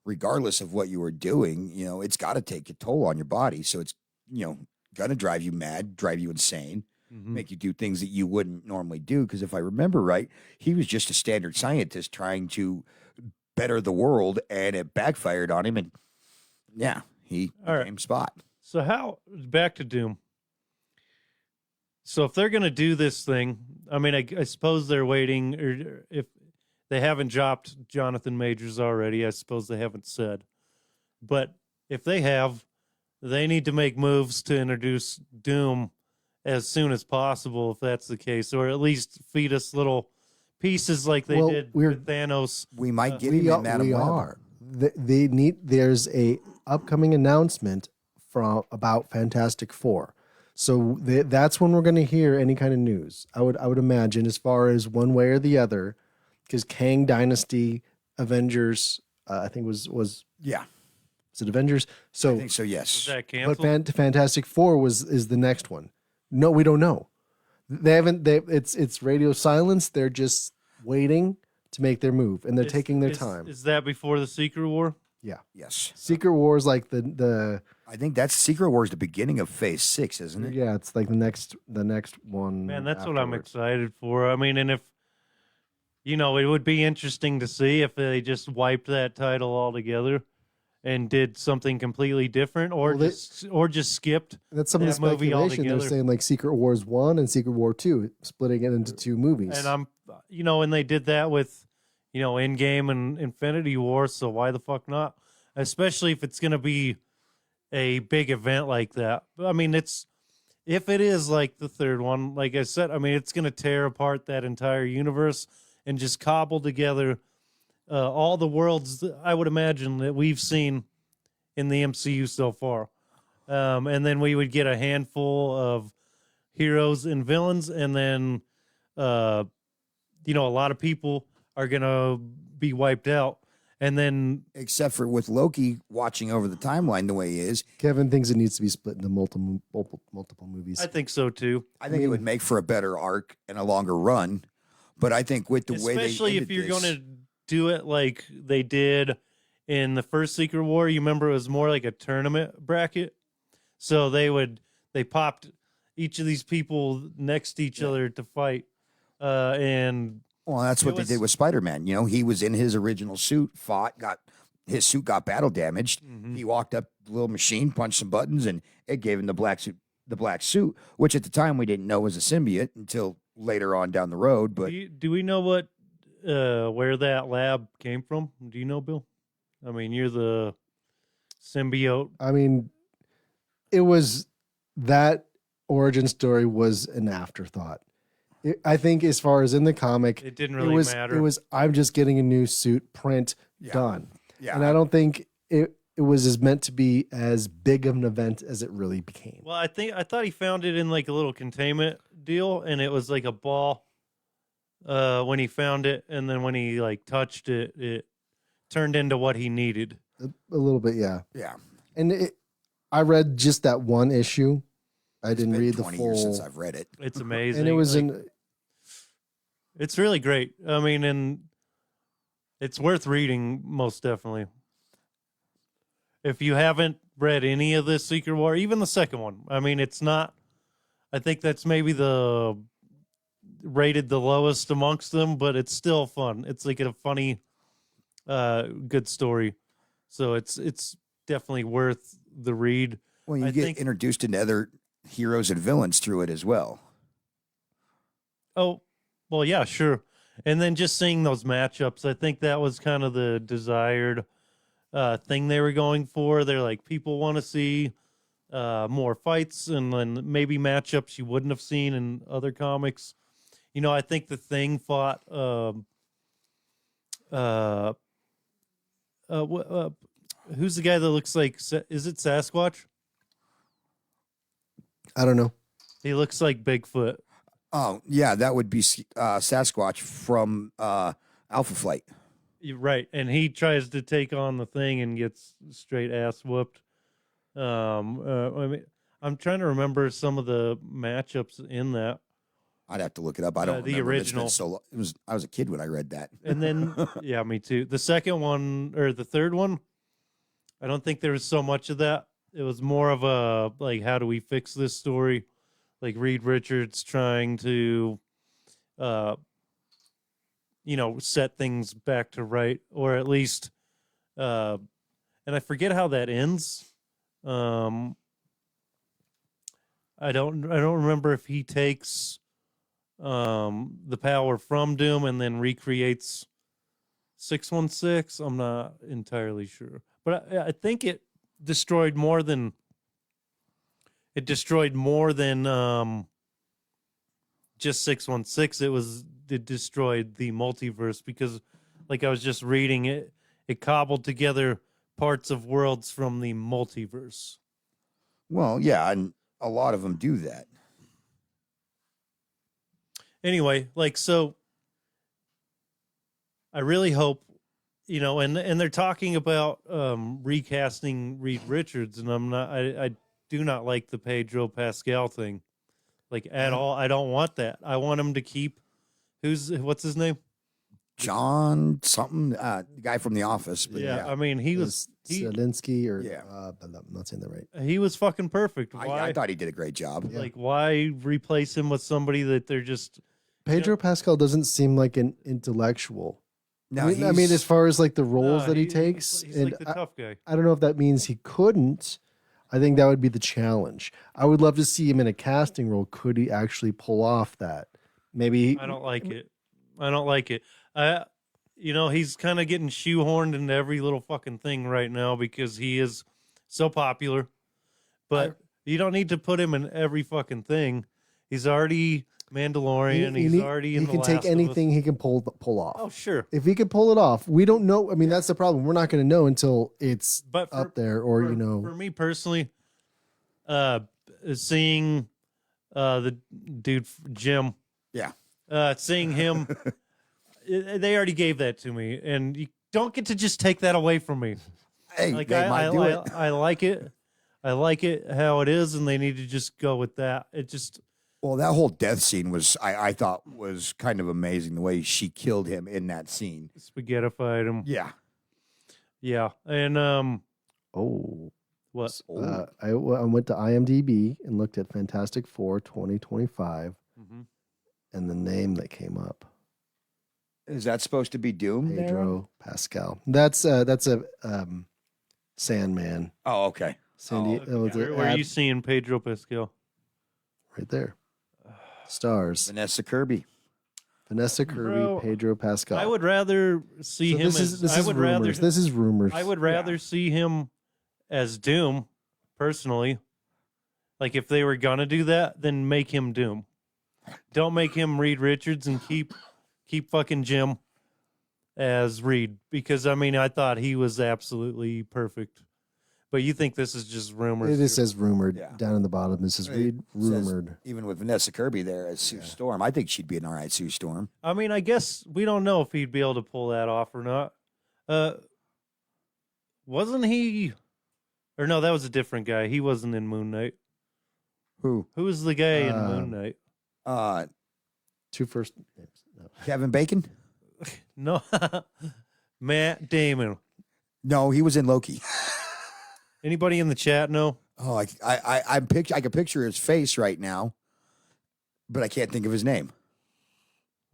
Speaker 4: regardless of what you were doing, it's got to take a toll on your body. So it's, going to drive you mad, drive you insane, make you do things that you wouldn't normally do. Because if I remember right, he was just a standard scientist trying to better the world, and it backfired on him. And yeah, he
Speaker 3: All right.
Speaker 4: became Spot.
Speaker 3: So back to Doom. So if they're going to do this thing, I mean, I suppose they're waiting, or if they haven't dropped Jonathan Majors already, I suppose they haven't said. But if they have, they need to make moves to introduce Doom as soon as possible, if that's the case, or at least feed us little pieces like they
Speaker 5: Well,
Speaker 3: did
Speaker 5: we're-
Speaker 3: with Thanos.
Speaker 4: We might get
Speaker 5: We
Speaker 4: him
Speaker 5: are.
Speaker 4: in Madam
Speaker 5: We
Speaker 4: Web.
Speaker 5: are. They need. There's a upcoming announcement about Fantastic Four. So that's when we're going to hear any kind of news. I would imagine, as far as one way or the other, because Kang Dynasty, Avengers, I think was
Speaker 4: Yeah,
Speaker 5: it Avengers? So
Speaker 4: I think so. Yes.
Speaker 3: Is that
Speaker 5: but
Speaker 3: canceled?
Speaker 5: Fantastic Four is the next one. No, we don't know. They haven't. It's radio silence. They're just waiting to make their move, and they're taking their time.
Speaker 3: Is that before the Secret War?
Speaker 5: Yeah,
Speaker 4: Yes.
Speaker 5: Secret Wars like the
Speaker 4: I think that's Secret Wars, the beginning of Phase 6, isn't it?
Speaker 5: yeah, it's like the next one.
Speaker 3: Man, that's what I'm
Speaker 5: afterwards.
Speaker 3: excited for. I mean, and if it would be interesting to see if they just wiped that title altogether and did something completely different, or
Speaker 5: Well,
Speaker 3: just skipped.
Speaker 5: That's some of the
Speaker 3: that movie
Speaker 5: speculation. They're
Speaker 3: altogether.
Speaker 5: saying like Secret Wars 1 and Secret War 2, splitting it into two movies.
Speaker 3: And I'm, and they did that with, Endgame and Infinity War. So why the fuck not? Especially if it's going to be a big event like that. I mean, if it is like the third one, like I said, I mean, it's going to tear apart that entire universe and just cobble together all the worlds that I would imagine that we've seen in the MCU so far. And then we would get a handful of heroes and villains, and then, a lot of people are going to be wiped out. And then
Speaker 4: Except for with Loki watching over the timeline the way he is,
Speaker 5: Kevin thinks it needs to be split into multiple movies.
Speaker 3: I think so too.
Speaker 4: I think it would make for a better arc and a longer run. But I think with the way they
Speaker 3: Especially if
Speaker 4: ended
Speaker 3: you're
Speaker 4: this-
Speaker 3: going to do it like they did in the first Secret War, you remember it was more like a tournament bracket. So they popped each of these people next to each other to fight. And
Speaker 4: Well, that's what they did with Spider-Man. You know, he was in his original suit, his suit got battle damaged. He walked up the little machine, punched some buttons, and it gave him the black suit, which at the time we didn't know was a symbiote until later on down the road. But
Speaker 3: do we know what where that lab came from? Do you know, Bill? I mean, you're the symbiote.
Speaker 5: I mean, it was that origin story was an afterthought. I think as far as in the comic,
Speaker 3: It didn't really matter.
Speaker 5: It was I'm just getting a new suit, print, done.
Speaker 4: yeah,
Speaker 5: And I don't think it was as meant to be as big of an event as it really became.
Speaker 3: Well, I thought he found it in like a little containment deal, and it was like a ball when he found it, and then when he like touched it, it turned into what he needed.
Speaker 5: A little bit, yeah.
Speaker 4: yeah,
Speaker 5: And I read just that one issue. I didn't
Speaker 4: been
Speaker 5: read the
Speaker 4: 20
Speaker 5: full.
Speaker 4: years since I've read it.
Speaker 3: It's amazing,
Speaker 5: And it was
Speaker 3: like, it's really great. I mean, and it's worth reading, most definitely. If you haven't read any of this Secret War, even the second one, I mean, it's not. I think that's maybe rated the lowest amongst them, but it's still fun. It's like a funny, good story. So it's definitely worth the read.
Speaker 4: Well, you
Speaker 3: I
Speaker 4: get
Speaker 3: think-
Speaker 4: introduced into other heroes and villains through it as well.
Speaker 3: Oh, well, yeah, sure. And then just seeing those matchups, I think that was kind of the desired thing they were going for. They're like, people want to see more fights and then maybe matchups you wouldn't have seen in other comics. You know, I think the Thing fought who's the guy that looks like, is it Sasquatch?
Speaker 5: I don't know.
Speaker 3: He looks like Bigfoot.
Speaker 4: Oh, yeah, that would be Sasquatch from Alpha Flight.
Speaker 3: You're right, and he tries to take on the Thing and gets straight ass whooped. I mean, I'm trying to remember some of the matchups in that,
Speaker 4: I'd have to look it up. I don't
Speaker 3: the
Speaker 4: remember. It's been
Speaker 3: original.
Speaker 4: I was a kid when I read that.
Speaker 3: and then yeah, me too. The second one or the third one, I don't think there was so much of that. It was more of a like, how do we fix this story? Like Reed Richards trying to, set things back to right, or at least, and I forget how that ends. I don't remember if he takes the power from Doom and then recreates 616. I'm not entirely sure, but I think it destroyed more than just 616. It destroyed the multiverse because, like I was just reading it, it cobbled together parts of worlds from the multiverse.
Speaker 4: Well, yeah, and a lot of them do that.
Speaker 3: Anyway, like, so I really hope, and they're talking about recasting Reed Richards, and I do not like the Pedro Pascal thing, like, at all. I don't want that. I want him to keep what's his name?
Speaker 4: John something, the guy from The Office. But
Speaker 3: Yeah, I mean, he was
Speaker 5: Zelensky, or
Speaker 4: Yeah.
Speaker 5: but I'm not saying that right.
Speaker 3: he was fucking perfect. Why?
Speaker 4: I thought he did a great job.
Speaker 3: Like, why replace him with somebody that they're just?
Speaker 5: Pedro Pascal doesn't seem like an intellectual.
Speaker 4: No,
Speaker 5: I mean, as far as like the roles that he
Speaker 3: he's
Speaker 5: takes,
Speaker 3: he's
Speaker 5: and
Speaker 3: like the tough guy.
Speaker 5: I don't know if that means he couldn't. I think that would be the challenge. I would love to see him in a casting role. Could he actually pull off that? Maybe
Speaker 3: I don't like it. He's kind of getting shoehorned into every little fucking thing right now because he is so popular. But you don't need to put him in every fucking thing. He's already Mandalorian. He's already in
Speaker 5: he
Speaker 3: The
Speaker 5: can
Speaker 3: Last
Speaker 5: take
Speaker 3: of Us.
Speaker 5: anything he can pull off.
Speaker 3: Oh, sure.
Speaker 5: If he could pull it off, we don't know. I mean, that's the problem. We're not going to know until it's
Speaker 3: But
Speaker 5: up there, or
Speaker 3: for me personally, seeing the dude Jim,
Speaker 4: Yeah.
Speaker 3: seeing him, they already gave that to me, and don't get to just take that away from me.
Speaker 4: Hey,
Speaker 3: Like
Speaker 4: they might do it.
Speaker 3: I like it. I like it how it is, and they need to just go with that. It just
Speaker 4: Well, that whole death scene was, I thought, was kind of amazing. The way she killed him in that scene.
Speaker 3: spaghettified him.
Speaker 4: Yeah.
Speaker 3: Yeah, and
Speaker 5: Oh,
Speaker 3: what?
Speaker 5: I went to IMDb and looked at Fantastic Four 2025,
Speaker 3: Mhm.
Speaker 5: and the name that came up,
Speaker 4: Is that supposed to be Doom? there?
Speaker 5: Pedro Pascal. That's a Sandman.
Speaker 4: Oh, okay.
Speaker 5: Sandy,
Speaker 3: Where are you seeing Pedro Pascal?
Speaker 5: right there. Stars.
Speaker 4: Vanessa Kirby.
Speaker 5: Vanessa Kirby,
Speaker 3: Bro,
Speaker 5: Pedro Pascal.
Speaker 3: I would rather see
Speaker 5: So
Speaker 3: him
Speaker 5: this
Speaker 3: as.
Speaker 5: is, this
Speaker 3: I
Speaker 5: is
Speaker 3: would
Speaker 5: rumors.
Speaker 3: rather.
Speaker 5: This is rumors.
Speaker 3: I would rather see him as Doom, personally. Like if they were gonna do that, then make him Doom. Don't make him Reed Richards and keep fucking Jim as Reed, because I mean I thought he was absolutely perfect. But you think this is just rumors?
Speaker 5: It just says rumored
Speaker 4: Yeah.
Speaker 5: down in the bottom. This is
Speaker 4: It
Speaker 5: read
Speaker 4: says-
Speaker 5: rumored.
Speaker 4: Even with Vanessa Kirby there as Sue Storm, I think she'd be an all right Sue Storm.
Speaker 3: I mean, I guess we don't know if he'd be able to pull that off or not. Wasn't he? Or no, that was a different guy. He wasn't in Moon Knight.
Speaker 4: Who?
Speaker 3: Who was the guy in Moon Knight?
Speaker 5: Two first names. No.
Speaker 4: Kevin Bacon?
Speaker 3: No, Matt Damon.
Speaker 4: No, he was in Loki.
Speaker 3: Anybody in the chat know?
Speaker 4: Oh, I can picture his face right now, but I can't think of his name.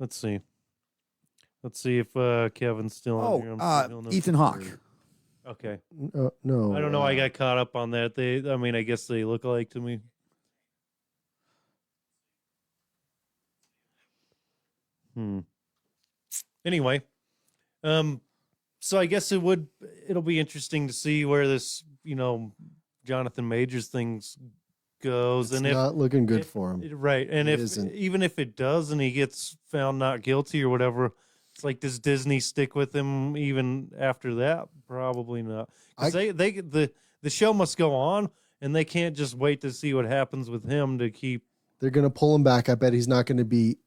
Speaker 3: Let's see. Let's see if Kevin's still on here. I'm sure he'll know.
Speaker 4: Ethan Hawke.
Speaker 3: Okay.
Speaker 5: No.
Speaker 3: I don't know. I got caught up on that. I mean, I guess they look alike to me. Anyway, so I guess it'll be interesting to see where this, Jonathan Majors things goes,
Speaker 5: It's
Speaker 3: and if
Speaker 5: not looking good for him.
Speaker 3: right, and
Speaker 5: It
Speaker 3: if
Speaker 5: isn't.
Speaker 3: even if it does, and he gets found not guilty or whatever, it's like, does Disney stick with him even after that? Probably not. 'Cause the show must go on, and they can't just wait to see what happens with him to keep
Speaker 5: They're going to pull him back. I bet he's not going to be.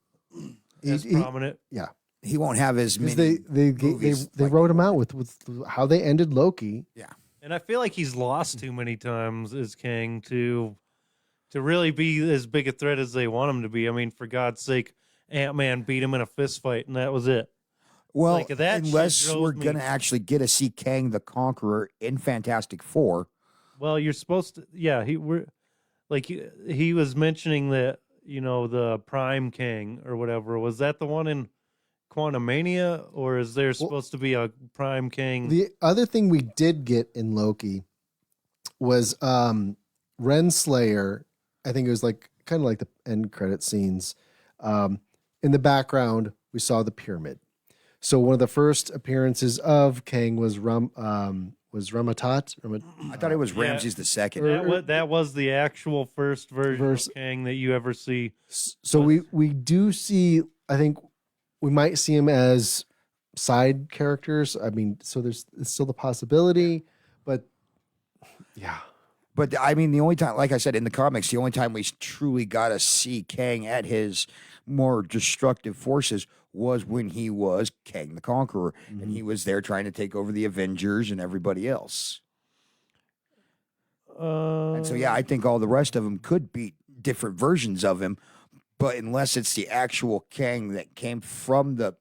Speaker 3: as prominent.
Speaker 5: Yeah,
Speaker 4: He won't have as many.
Speaker 5: because they
Speaker 4: movies like-
Speaker 5: wrote him out with how they ended Loki.
Speaker 4: Yeah.
Speaker 3: And I feel like he's lost too many times as Kang to really be as big a threat as they want him to be. I mean, for God's sake, Ant-Man beat him in a fist fight, and that was it.
Speaker 4: Well,
Speaker 3: Like, that shit
Speaker 4: unless
Speaker 3: drove
Speaker 4: we're
Speaker 3: me-
Speaker 4: going to actually get to see Kang the Conqueror in Fantastic Four.
Speaker 3: Well, you're supposed to, yeah. He was mentioning that, the Prime Kang or whatever. Was that the one in Quantumania, or is there supposed to be a Prime Kang?
Speaker 5: The other thing we did get in Loki was Renslayer. I think it was kind of like the end credit scenes. In the background, we saw the pyramid. So one of the first appearances of Kang was Ramatat.
Speaker 4: I thought it was
Speaker 3: Yeah.
Speaker 4: Ramses the Second.
Speaker 3: That was the actual first version of Kang that you ever see.
Speaker 5: So we do see. I think we might see him as side characters. I mean, so there's still the possibility, but yeah.
Speaker 4: But I mean, the only time, like I said, in the comics, the only time we truly got to see Kang at his more destructive forces was when he was Kang the Conqueror, and he was there trying to take over the Avengers and everybody else. And so, yeah, I think all the rest of them could be different versions of him, but unless it's the actual Kang that came from the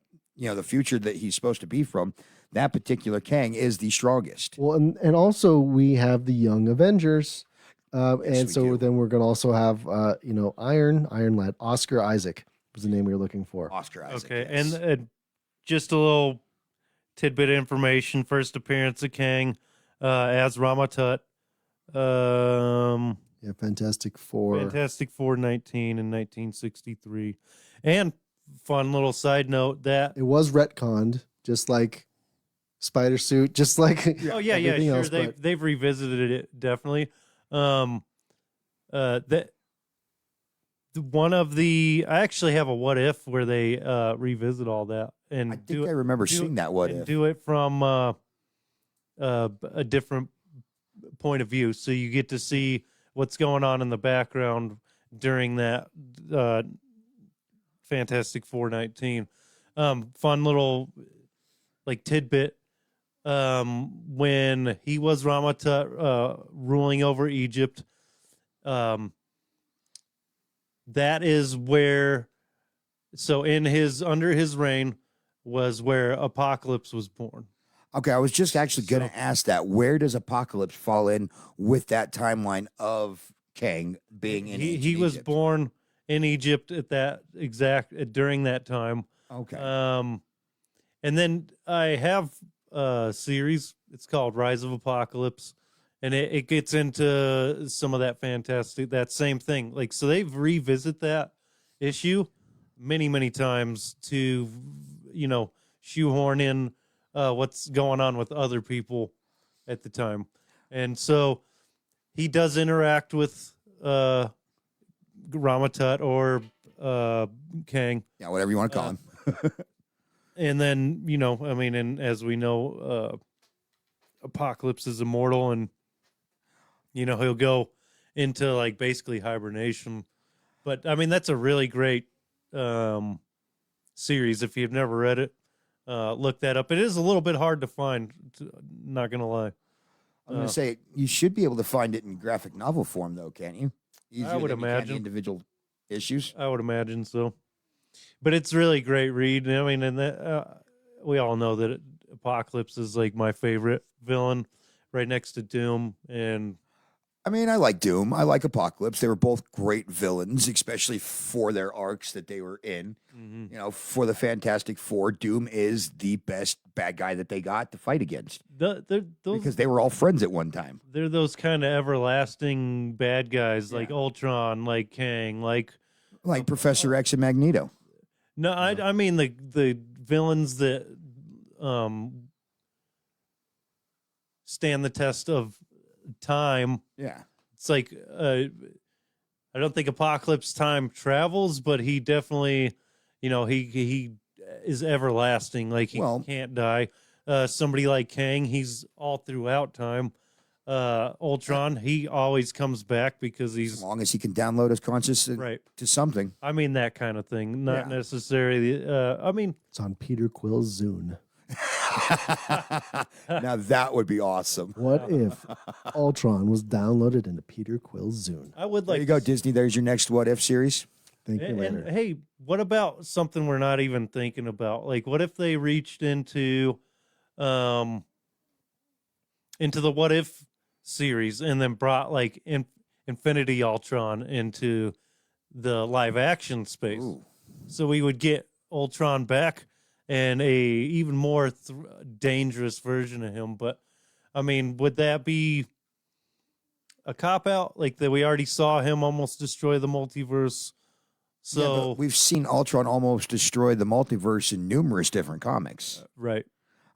Speaker 4: future that he's supposed to be from, that particular Kang is the strongest.
Speaker 5: Well, and also we have the Young Avengers, and
Speaker 4: we
Speaker 5: so
Speaker 4: do.
Speaker 5: then we're gonna also have Iron Lad, Oscar Isaac was the name we were looking for.
Speaker 4: Oscar Isaac.
Speaker 3: Okay,
Speaker 4: yes.
Speaker 3: and just a little tidbit of information. First appearance of Kang as Ramatut.
Speaker 5: Yeah, Fantastic Four.
Speaker 3: Fantastic Four 19 in 1963. And fun little side note that
Speaker 5: It was retconned, just like Spider Suit, just like
Speaker 3: oh yeah,
Speaker 5: everything
Speaker 3: sure.
Speaker 5: else, but
Speaker 3: They've revisited it definitely. That one of the I actually have a what if where they revisit all that and
Speaker 4: I think I remember seeing that. What if?
Speaker 3: do it from a different point of view, so you get to see what's going on in the background during that Fantastic Four 19. Fun little tidbit. when he was Ramatut ruling over Egypt. That is where, so under his reign was where Apocalypse was born.
Speaker 4: Okay, I was just actually going to ask that. Where does Apocalypse fall in with that timeline of Kang being in
Speaker 3: He was
Speaker 4: Egypt?
Speaker 3: born in Egypt at that during that time.
Speaker 4: Okay.
Speaker 3: And then I have a series. It's called Rise of Apocalypse, and it gets into some of that same thing. Like, so they've revisit that issue many times to, shoehorn in what's going on with other people at the time. And so he does interact with Ramatut or Kang.
Speaker 4: Yeah, whatever you want to call him.
Speaker 3: And then, and as we know, Apocalypse is immortal, and, he'll go into like basically hibernation. But I mean, that's a really great series. If you've never read it, look that up. It is a little bit hard to find, not going to lie.
Speaker 4: I'm going to say you should be able to find it in graphic novel form, though, can't you?
Speaker 3: I would
Speaker 4: than you can
Speaker 3: imagine.
Speaker 4: individual issues.
Speaker 3: I would imagine so. But it's really great read. I mean, and that, we all know that Apocalypse is like my favorite villain, right next to Doom. And
Speaker 4: I mean, I like Doom. I like Apocalypse. They were both great villains, especially for their arcs that they were in.
Speaker 3: mm-hmm.
Speaker 4: For the Fantastic Four, Doom is the best bad guy that they got to fight against because they were all friends at one time.
Speaker 3: They're those kind of everlasting bad guys, like Ultron, like Kang, like
Speaker 4: Professor X and Magneto.
Speaker 3: No, I mean the villains that stand the test of time.
Speaker 4: Yeah.
Speaker 3: It's like I don't think Apocalypse time travels, but he definitely, he is everlasting. Like he can't die. Somebody like Kang, he's all throughout time. Ultron, he always comes back because he's
Speaker 4: as long as he can download his consciousness to something.
Speaker 3: I mean that kind of thing, not necessarily. I mean,
Speaker 5: it's on Peter Quill's Zune.
Speaker 4: Now that would be awesome.
Speaker 5: What if Ultron was downloaded into Peter Quill's Zune?
Speaker 3: I would like.
Speaker 4: There you go, Disney. There's your next What If series.
Speaker 5: Thank you later.
Speaker 3: And hey, what about something we're not even thinking about? Like, what if they reached into the What If series and then brought like Infinity Ultron into the live action space?
Speaker 4: Ooh.
Speaker 3: So we would get Ultron back and a even more dangerous version of him. But I mean, would that be a cop out? Like that we already saw him almost destroy the multiverse. So
Speaker 4: we've seen Ultron almost destroy the multiverse in numerous different comics.
Speaker 3: Right.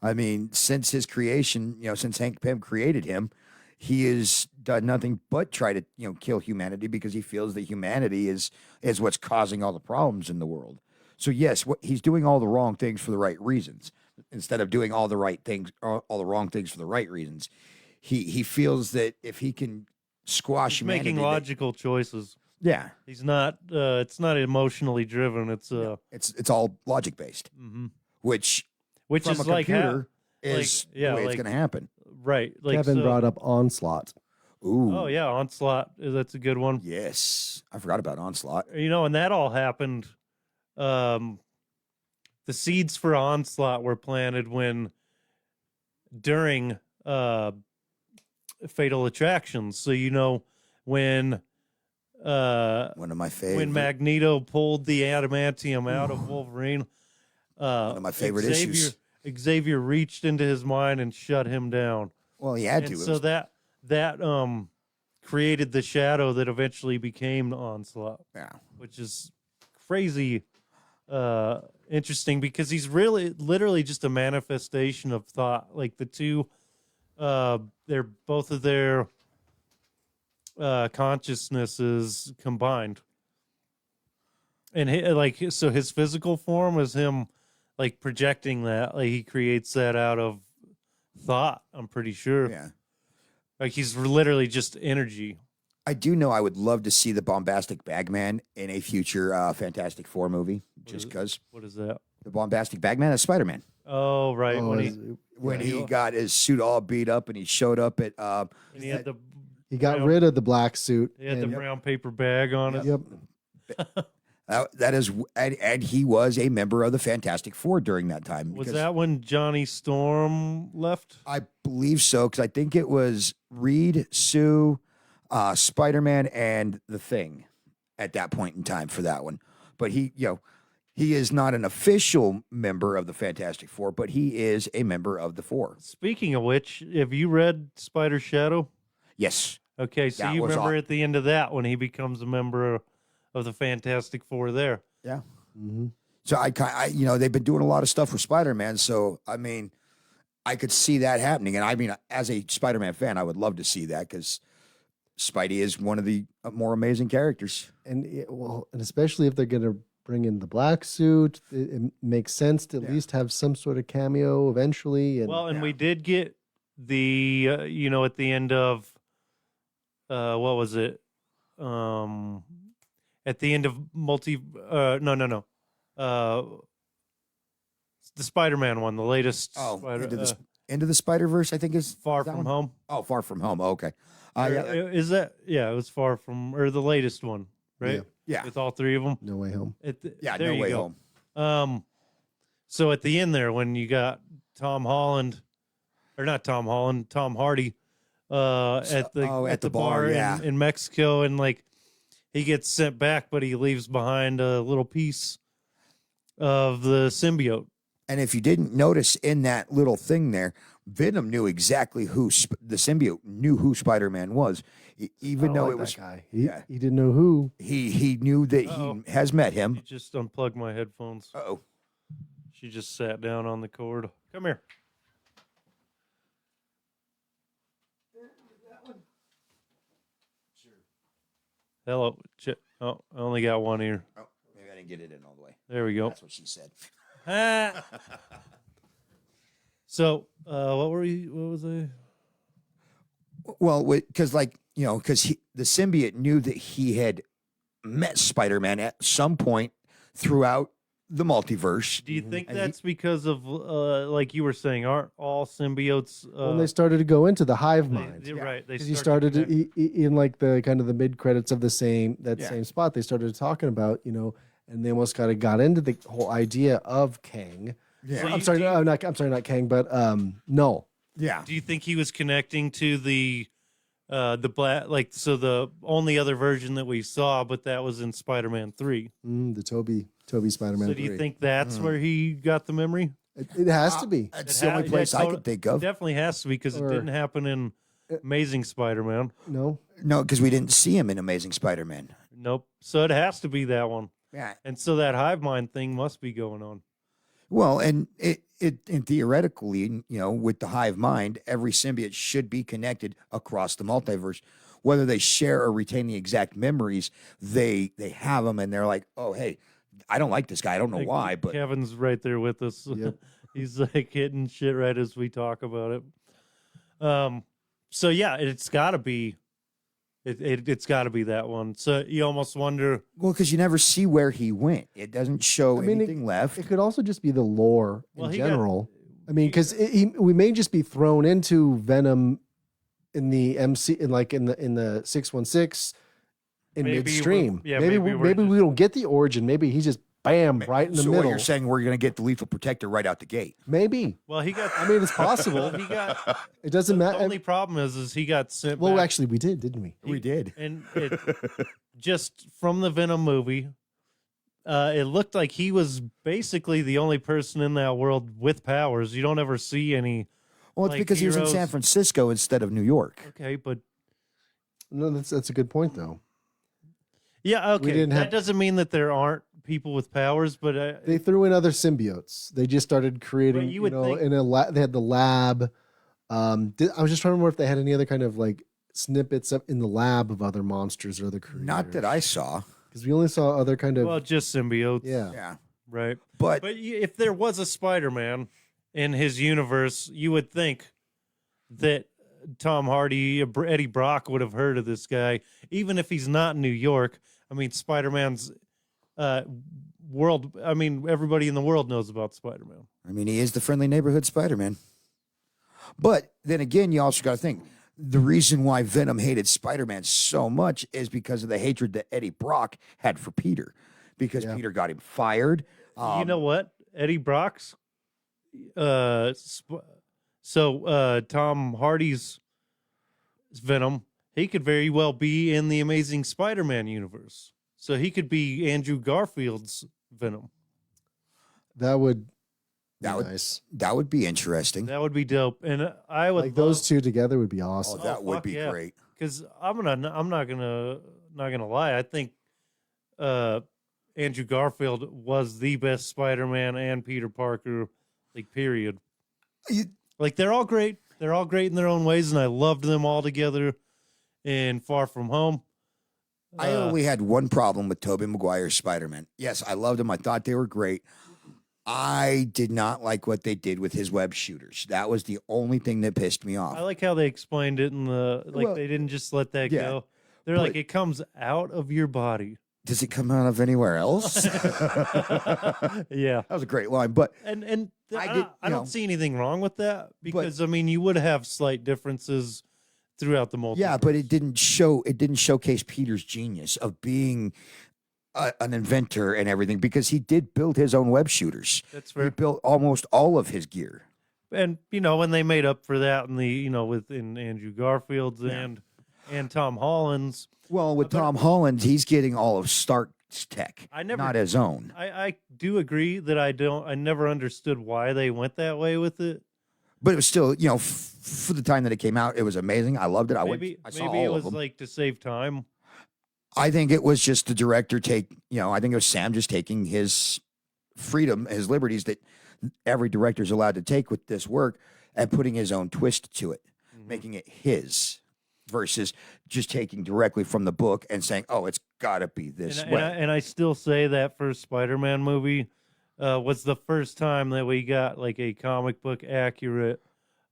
Speaker 4: I mean, since his creation, since Hank Pym created him, he has done nothing but try to, kill humanity because he feels that humanity is what's causing all the problems in the world. So yes, he's doing all the wrong things for the right reasons instead of doing all the right things, all the wrong things for the right reasons. He feels that if he can squash humanity,
Speaker 3: making logical choices.
Speaker 4: Yeah,
Speaker 3: he's not. It's not emotionally driven. It's
Speaker 4: it's all logic based, which
Speaker 3: is
Speaker 4: a
Speaker 3: like
Speaker 4: computer is the way it's going to happen.
Speaker 3: Right. Like
Speaker 5: Kevin brought up Onslaught.
Speaker 4: Ooh.
Speaker 3: Oh yeah, Onslaught. That's a good one.
Speaker 4: Yes, I forgot about Onslaught.
Speaker 3: And that all happened. The seeds for Onslaught were planted during Fatal Attractions. So when
Speaker 4: one of my favorites.
Speaker 3: When Magneto pulled the adamantium out of Wolverine,
Speaker 4: one of my favorite issues.
Speaker 3: Xavier reached into his mind and shut him down.
Speaker 4: Well, he had
Speaker 3: and
Speaker 4: to.
Speaker 3: So that created the shadow that eventually became Onslaught.
Speaker 4: Yeah,
Speaker 3: which is crazy, interesting because he's literally just a manifestation of thought. Like the two, they're both of their consciousnesses combined, and so his physical form is him like projecting that. Like he creates that out of thought. I'm pretty sure.
Speaker 4: Yeah,
Speaker 3: like he's literally just energy.
Speaker 4: I do know I would love to see the Bombastic Bagman in a future Fantastic Four movie. Just because.
Speaker 3: What is that?
Speaker 4: The Bombastic Bagman is Spider-Man.
Speaker 3: Oh right,
Speaker 4: when he got his suit all beat up and he showed up at
Speaker 3: And he had the
Speaker 5: He got
Speaker 3: brown-
Speaker 5: rid of the black suit.
Speaker 3: He had the
Speaker 5: and-
Speaker 3: brown paper bag on it.
Speaker 5: Yep.
Speaker 4: that is and he was a member of the Fantastic Four during that time.
Speaker 3: Was
Speaker 4: because
Speaker 3: that when Johnny Storm left?
Speaker 4: I believe so, because I think it was Reed, Sue, Spider-Man, and the Thing at that point in time for that one. But he is not an official member of the Fantastic Four, but he is a member of the Four.
Speaker 3: Speaking of which, have you read Spider Shadow?
Speaker 4: Yes.
Speaker 3: Okay, so
Speaker 4: That
Speaker 3: you
Speaker 4: was
Speaker 3: remember
Speaker 4: aw-
Speaker 3: at the end of that when he becomes a member of the Fantastic Four there.
Speaker 4: Yeah.
Speaker 5: Mhm.
Speaker 4: So they've been doing a lot of stuff with Spider-Man. So I mean, I could see that happening, and I mean, as a Spider-Man fan, I would love to see that because Spidey is one of the more amazing characters.
Speaker 5: And and especially if they're going to bring in the black suit, it makes sense to at least have some sort of cameo eventually. And
Speaker 3: Well, and we did get the at the end of what was it? At the end of the Spider-Man one, the latest
Speaker 4: Into the Spider-Verse, I think is
Speaker 3: Far
Speaker 4: that
Speaker 3: From
Speaker 4: one?
Speaker 3: Home.
Speaker 4: Oh, Far From Home. Okay.
Speaker 3: Or,
Speaker 4: Yeah.
Speaker 3: Is that it was Far From or the latest one, right?
Speaker 4: Yeah.
Speaker 3: With all three of them.
Speaker 5: No Way Home.
Speaker 4: Yeah.
Speaker 3: There
Speaker 4: No
Speaker 3: you
Speaker 4: Way
Speaker 3: go.
Speaker 4: Home.
Speaker 3: So at the end there, when you got Tom Hardy, at the bar
Speaker 4: yeah.
Speaker 3: in Mexico, and like he gets sent back, but he leaves behind a little piece of the symbiote.
Speaker 4: And if you didn't notice in that little thing there, Venom knew exactly the symbiote knew who Spider-Man was, even though it was
Speaker 5: guy.
Speaker 4: yeah.
Speaker 5: He didn't know who.
Speaker 4: He knew that
Speaker 3: Uh-oh.
Speaker 4: he has met
Speaker 3: You
Speaker 4: him.
Speaker 3: just unplugged my headphones.
Speaker 4: Oh,
Speaker 3: She just sat down on the cord. Come here. Hello. Oh, I only got one ear.
Speaker 4: maybe I didn't get it in all the way.
Speaker 3: There we go.
Speaker 4: That's what she said.
Speaker 3: Ah. So, what was I?
Speaker 4: Well, because because the symbiote knew that he had met Spider-Man at some point throughout the multiverse.
Speaker 3: Do you think
Speaker 4: And
Speaker 3: that's because of, like you were saying, aren't all symbiotes?
Speaker 5: When they started to go into the hive mind.
Speaker 3: You're right. They
Speaker 5: Because you
Speaker 3: start
Speaker 5: started
Speaker 3: to connect.
Speaker 5: in like the kind of the mid credits of the same
Speaker 4: Yeah.
Speaker 5: same spot. They started talking about and they almost kind of got into the whole idea of Kang.
Speaker 4: Yeah.
Speaker 3: So
Speaker 5: I'm sorry, not Kang, but no.
Speaker 4: Yeah.
Speaker 3: Do you think he was connecting to the black? Like, so the only other version that we saw, but that was in Spider-Man 3.
Speaker 5: The Toby Spider-Man.
Speaker 3: So do you
Speaker 5: 3.
Speaker 3: think that's where he got the memory?
Speaker 5: It has to be?
Speaker 4: That's the only place I could think of.
Speaker 3: Definitely has to be because it
Speaker 5: Or-
Speaker 3: didn't happen in Amazing Spider-Man.
Speaker 5: No.
Speaker 4: No, because we didn't see him in Amazing Spider-Man.
Speaker 3: Nope. So it has to be that one.
Speaker 4: Yeah.
Speaker 3: And so that hive mind thing must be going on.
Speaker 4: Well, and and theoretically, with the hive mind, every symbiote should be connected across the multiverse. Whether they share or retain the exact memories, they have them, and they're like, oh, hey, I don't like this guy. I don't know
Speaker 3: Like,
Speaker 4: why, but
Speaker 3: Kevin's right there with us.
Speaker 5: Yep.
Speaker 3: He's like hitting shit right as we talk about it. So yeah, it's got to be. It's got to be that one. So you almost wonder.
Speaker 4: well, because you never see where he went. It doesn't show
Speaker 5: I mean,
Speaker 4: anything left.
Speaker 5: It could also just be the lore
Speaker 3: Well,
Speaker 5: in
Speaker 3: he got-
Speaker 5: general. I mean, because we may just be thrown into Venom in the MC in the 616 in
Speaker 3: Maybe
Speaker 5: midstream.
Speaker 3: yeah,
Speaker 5: maybe
Speaker 3: maybe we're
Speaker 5: maybe we
Speaker 3: just-
Speaker 5: don't get the origin. Maybe he's just bam right in the
Speaker 4: so
Speaker 5: middle.
Speaker 4: what you're saying, we're going to get the Lethal Protector right out the gate.
Speaker 5: Maybe.
Speaker 3: Well, he got.
Speaker 5: I mean, it's possible.
Speaker 3: He got.
Speaker 5: It doesn't
Speaker 3: The
Speaker 5: matter.
Speaker 3: only problem is he got sent.
Speaker 5: Well,
Speaker 3: back.
Speaker 5: actually, we did, didn't we?
Speaker 4: We did.
Speaker 3: And it just from the Venom movie, it looked like he was basically the only person in that world with powers. You don't ever see any.
Speaker 4: Well, it's
Speaker 3: like
Speaker 4: because he was in
Speaker 3: heroes.
Speaker 4: San Francisco instead of New York.
Speaker 3: Okay, but
Speaker 5: No, that's a good point though.
Speaker 3: yeah, okay.
Speaker 5: didn't
Speaker 3: That
Speaker 5: have-
Speaker 3: doesn't mean that there aren't people with powers, but
Speaker 5: They threw in other symbiotes. They just started creating.
Speaker 3: Well, you would think-
Speaker 5: in a lab. They had the lab. I was just trying to remember if they had any other kind of like snippets in the lab of other monsters or other creatures.
Speaker 4: Not that I saw.
Speaker 5: because we only saw other kind of
Speaker 3: well, just symbiotes.
Speaker 5: yeah.
Speaker 4: Yeah.
Speaker 3: right.
Speaker 4: But
Speaker 3: But if there was a Spider-Man in his universe, you would think that Tom Hardy, Eddie Brock would have heard of this guy, even if he's not in New York. I mean, Spider-Man's world. I mean, everybody in the world knows about Spider-Man.
Speaker 4: I mean, he is the friendly neighborhood Spider-Man. But then again, you also got to think the reason why Venom hated Spider-Man so much is because of the hatred that Eddie Brock had for Peter, because
Speaker 5: Yeah.
Speaker 4: Peter got him fired.
Speaker 3: You know what? Eddie Brock's Tom Hardy's Venom, he could very well be in the Amazing Spider-Man universe. So he could be Andrew Garfield's Venom.
Speaker 5: That would be
Speaker 4: That would-
Speaker 5: nice.
Speaker 4: That would be interesting.
Speaker 3: That would be dope. And I would
Speaker 5: Like those two together would be awesome.
Speaker 4: Oh, that would
Speaker 3: fuck
Speaker 4: be
Speaker 3: yeah.
Speaker 4: great.
Speaker 3: because I'm not gonna lie. I think Andrew Garfield was the best Spider-Man and Peter Parker, like period. Like they're all great. They're all great in their own ways, and I loved them all together in Far From Home.
Speaker 4: I only had one problem with Tobey Maguire's Spider-Man. Yes, I loved them. I thought they were great. I did not like what they did with his web shooters. That was the only thing that pissed me off.
Speaker 3: I like how they explained it in the
Speaker 4: Well,
Speaker 3: they didn't just let that
Speaker 4: yeah,
Speaker 3: go. They're
Speaker 4: but-
Speaker 3: like it comes out of your body.
Speaker 4: Does it come out of anywhere else?
Speaker 3: Yeah.
Speaker 4: That was a great line, but
Speaker 3: I don't see anything wrong with that because I mean you would have slight differences throughout the multiverse.
Speaker 4: yeah, but it didn't showcase Peter's genius of being an inventor and everything, because he did build his own web shooters.
Speaker 3: That's
Speaker 4: He
Speaker 3: fair.
Speaker 4: built almost all of his gear.
Speaker 3: And when they made up for that in the within Andrew Garfield's and Tom Holland's,
Speaker 4: Well, with Tom Holland, he's getting all of Stark's tech, not his own.
Speaker 3: I do agree that I never understood why they went that way with it.
Speaker 4: But it was still, for the time that it came out, it was amazing. I loved it. I saw
Speaker 3: Maybe it
Speaker 4: all
Speaker 3: was
Speaker 4: of them.
Speaker 3: like to save time.
Speaker 4: I think it was just the director I think it was Sam just taking his freedom, his liberties that every director is allowed to take with this work, and putting his own twist to it, making it his, versus just taking directly from the book and saying, "Oh, it's got to be this way."
Speaker 3: And I still say that first Spider-Man movie was the first time that we got like a comic book accurate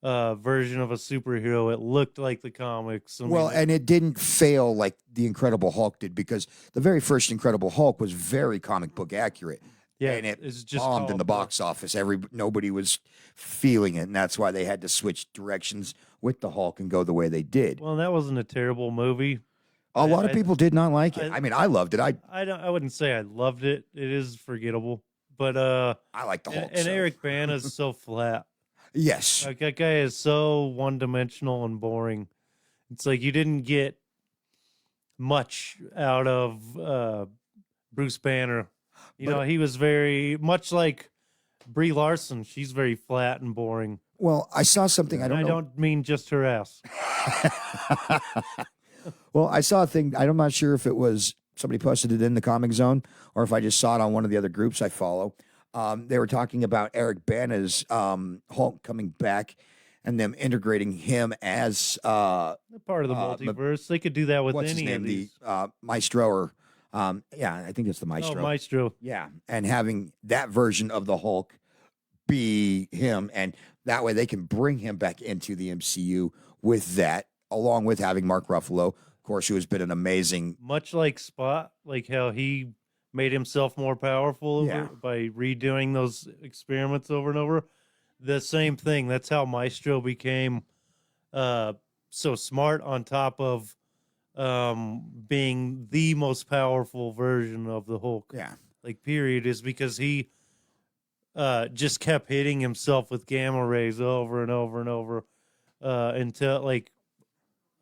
Speaker 3: version of a superhero. It looked like the comics.
Speaker 4: And it didn't fail like the Incredible Hulk did, because the very first Incredible Hulk was very comic book accurate.
Speaker 3: yeah,
Speaker 4: And it
Speaker 3: it's just
Speaker 4: bombed in the
Speaker 3: called
Speaker 4: box office. Nobody was feeling it, and that's why they had to switch directions with the Hulk and go the way they did.
Speaker 3: Well, that wasn't a terrible movie.
Speaker 4: A lot of
Speaker 3: I-
Speaker 4: people did not like it.
Speaker 3: I-
Speaker 4: I mean, I loved it.
Speaker 3: I wouldn't say I loved it. It is forgettable, but
Speaker 4: I like the Hulk.
Speaker 3: and
Speaker 4: so.
Speaker 3: Eric Bana is so flat.
Speaker 4: Yes.
Speaker 3: Like that guy is so one-dimensional and boring. It's like you didn't get much out of Bruce Banner. He was very much like Brie Larson. She's very flat and boring.
Speaker 4: Well, I saw something. I
Speaker 3: And
Speaker 4: don't
Speaker 3: I
Speaker 4: know.
Speaker 3: don't mean just her ass.
Speaker 4: Well, I saw a thing. I'm not sure if it was somebody posted it in the Comic Zone or if I just saw it on one of the other groups I follow. They were talking about Eric Bana's Hulk coming back and them integrating him as
Speaker 3: They're part of the multiverse. They could do that with
Speaker 4: what's his
Speaker 3: any
Speaker 4: name,
Speaker 3: of these.
Speaker 4: the Maestro, or I think it's the Maestro.
Speaker 3: Oh, Maestro.
Speaker 4: Yeah, and having that version of the Hulk be him, and that way they can bring him back into the MCU with that, along with having Mark Ruffalo, of course, who has been an amazing.
Speaker 3: Much like Spot, like how he made himself more powerful
Speaker 4: Yeah.
Speaker 3: by redoing those experiments over and over. The same thing. That's how Maestro became so smart, on top of being the most powerful version of the Hulk.
Speaker 4: Yeah,
Speaker 3: Like, period, is because he just kept hitting himself with gamma rays over and over and over until, like,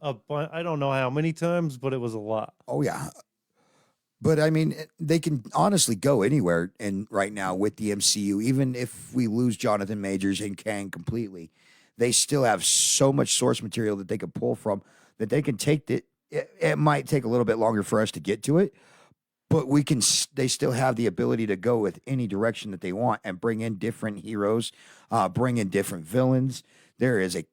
Speaker 3: I don't know how many times, but it was a lot.
Speaker 4: oh yeah. But I mean, they can honestly go anywhere right now with the MCU. Even if we lose Jonathan Majors and Kang completely, they still have so much source material that they could pull from, that they can take it. It might take a little bit longer for us to get to it, but they still have the ability to go with any direction that they want and bring in different heroes, bring in different villains. There is a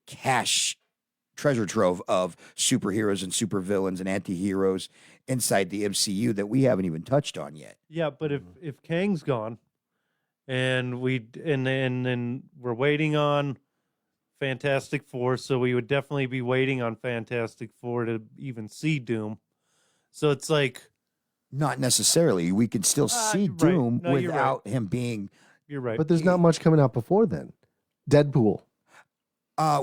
Speaker 4: treasure trove of superheroes and supervillains and anti-heroes inside the MCU that we haven't even touched on yet.
Speaker 3: Yeah, but if Kang's gone, and then we're waiting on Fantastic Four, so we would definitely be waiting on Fantastic Four to even see Doom. So it's like,
Speaker 4: Not necessarily. We could still see
Speaker 3: you're right.
Speaker 4: Doom
Speaker 3: No, you're
Speaker 4: without him being.
Speaker 3: you're right.
Speaker 5: But there's not much coming out before then. Deadpool.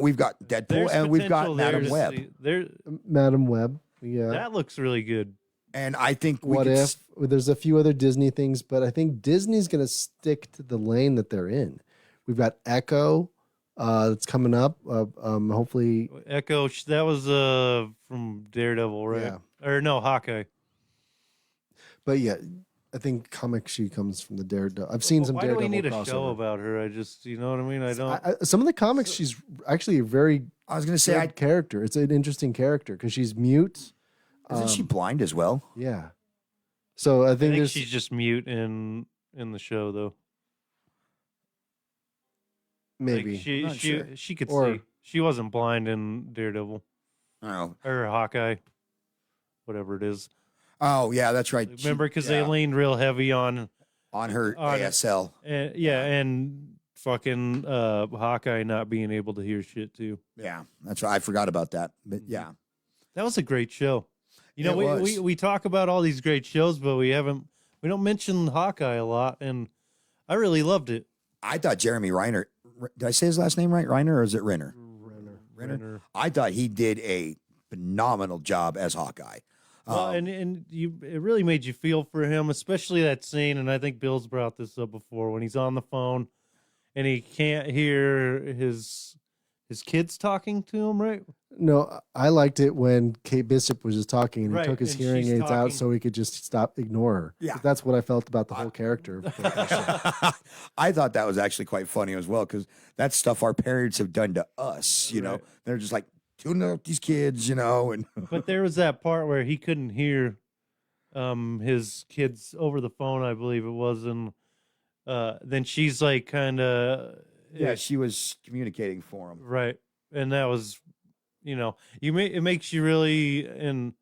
Speaker 4: We've got Deadpool
Speaker 3: There's
Speaker 4: and we've got
Speaker 3: potential there
Speaker 4: Madam
Speaker 3: to
Speaker 4: Web.
Speaker 3: see- There,
Speaker 5: Madam Web. Yeah.
Speaker 3: that looks really good.
Speaker 4: And I think we
Speaker 5: What
Speaker 4: could
Speaker 5: if there's a few other Disney things, but I think Disney's going to stick to the lane that they're in. We've got Echo that's coming up. Hopefully,
Speaker 3: Echo, that was from Daredevil, right?
Speaker 5: Yeah.
Speaker 3: Or no, Hawkeye.
Speaker 5: but yeah, I think comic she comes from the Daredevil. I've seen some
Speaker 3: Why do
Speaker 5: Daredevil
Speaker 3: we need a
Speaker 5: crossover.
Speaker 3: show about her? I just, you know what I mean? I don't.
Speaker 5: Some of the comics, she's actually a very
Speaker 4: I was going to say,
Speaker 5: good character. It's an interesting character because she's mute.
Speaker 4: isn't she blind as well?
Speaker 5: Yeah. So I
Speaker 3: I
Speaker 5: think
Speaker 3: think
Speaker 5: there's
Speaker 3: she's just mute in the show, though.
Speaker 5: maybe.
Speaker 3: Like she
Speaker 4: not sure.
Speaker 3: she could
Speaker 5: Or-
Speaker 3: see. She wasn't blind in Daredevil
Speaker 4: I don't know.
Speaker 3: or Hawkeye, whatever it is.
Speaker 4: Oh, yeah, that's right. She-
Speaker 3: Remember, because
Speaker 4: yeah,
Speaker 3: they leaned real heavy on,
Speaker 4: on her
Speaker 3: on-
Speaker 4: ASL.
Speaker 3: and fucking Hawkeye not being able to hear shit too.
Speaker 4: Yeah, that's right. I forgot about that. But
Speaker 3: Mm-hmm.
Speaker 4: yeah.
Speaker 3: That was a great show. You know,
Speaker 4: It
Speaker 3: we,
Speaker 4: was.
Speaker 3: we talk about all these great shows, but we don't mention Hawkeye a lot, and I really loved it.
Speaker 4: I thought Jeremy Reiner, did I say his last name right? Reiner or is it Renner?
Speaker 3: Renner.
Speaker 4: I thought he did a phenomenal job as Hawkeye.
Speaker 3: Well, and it really made you feel for him, especially that scene. And I think Bill's brought this up before when he's on the phone and he can't hear his kids talking to him, right?
Speaker 5: No, I liked it when Kate Bishop was just talking and
Speaker 3: Right,
Speaker 5: he took his
Speaker 3: and
Speaker 5: hearing
Speaker 3: she's
Speaker 5: aids
Speaker 3: talking.
Speaker 5: out so he could just ignore her.
Speaker 4: Yeah.
Speaker 5: That's what I felt about the whole character.
Speaker 4: I thought that was actually quite funny as well because that's stuff our parents have done to us. You know,
Speaker 3: Right.
Speaker 4: they're just like tuning out these kids, you know, and
Speaker 3: But there was that part where he couldn't hear his kids over the phone, I believe it was, and then she's like kind of
Speaker 4: yeah, she was communicating for him.
Speaker 3: right, and that was, you know, it makes you really, and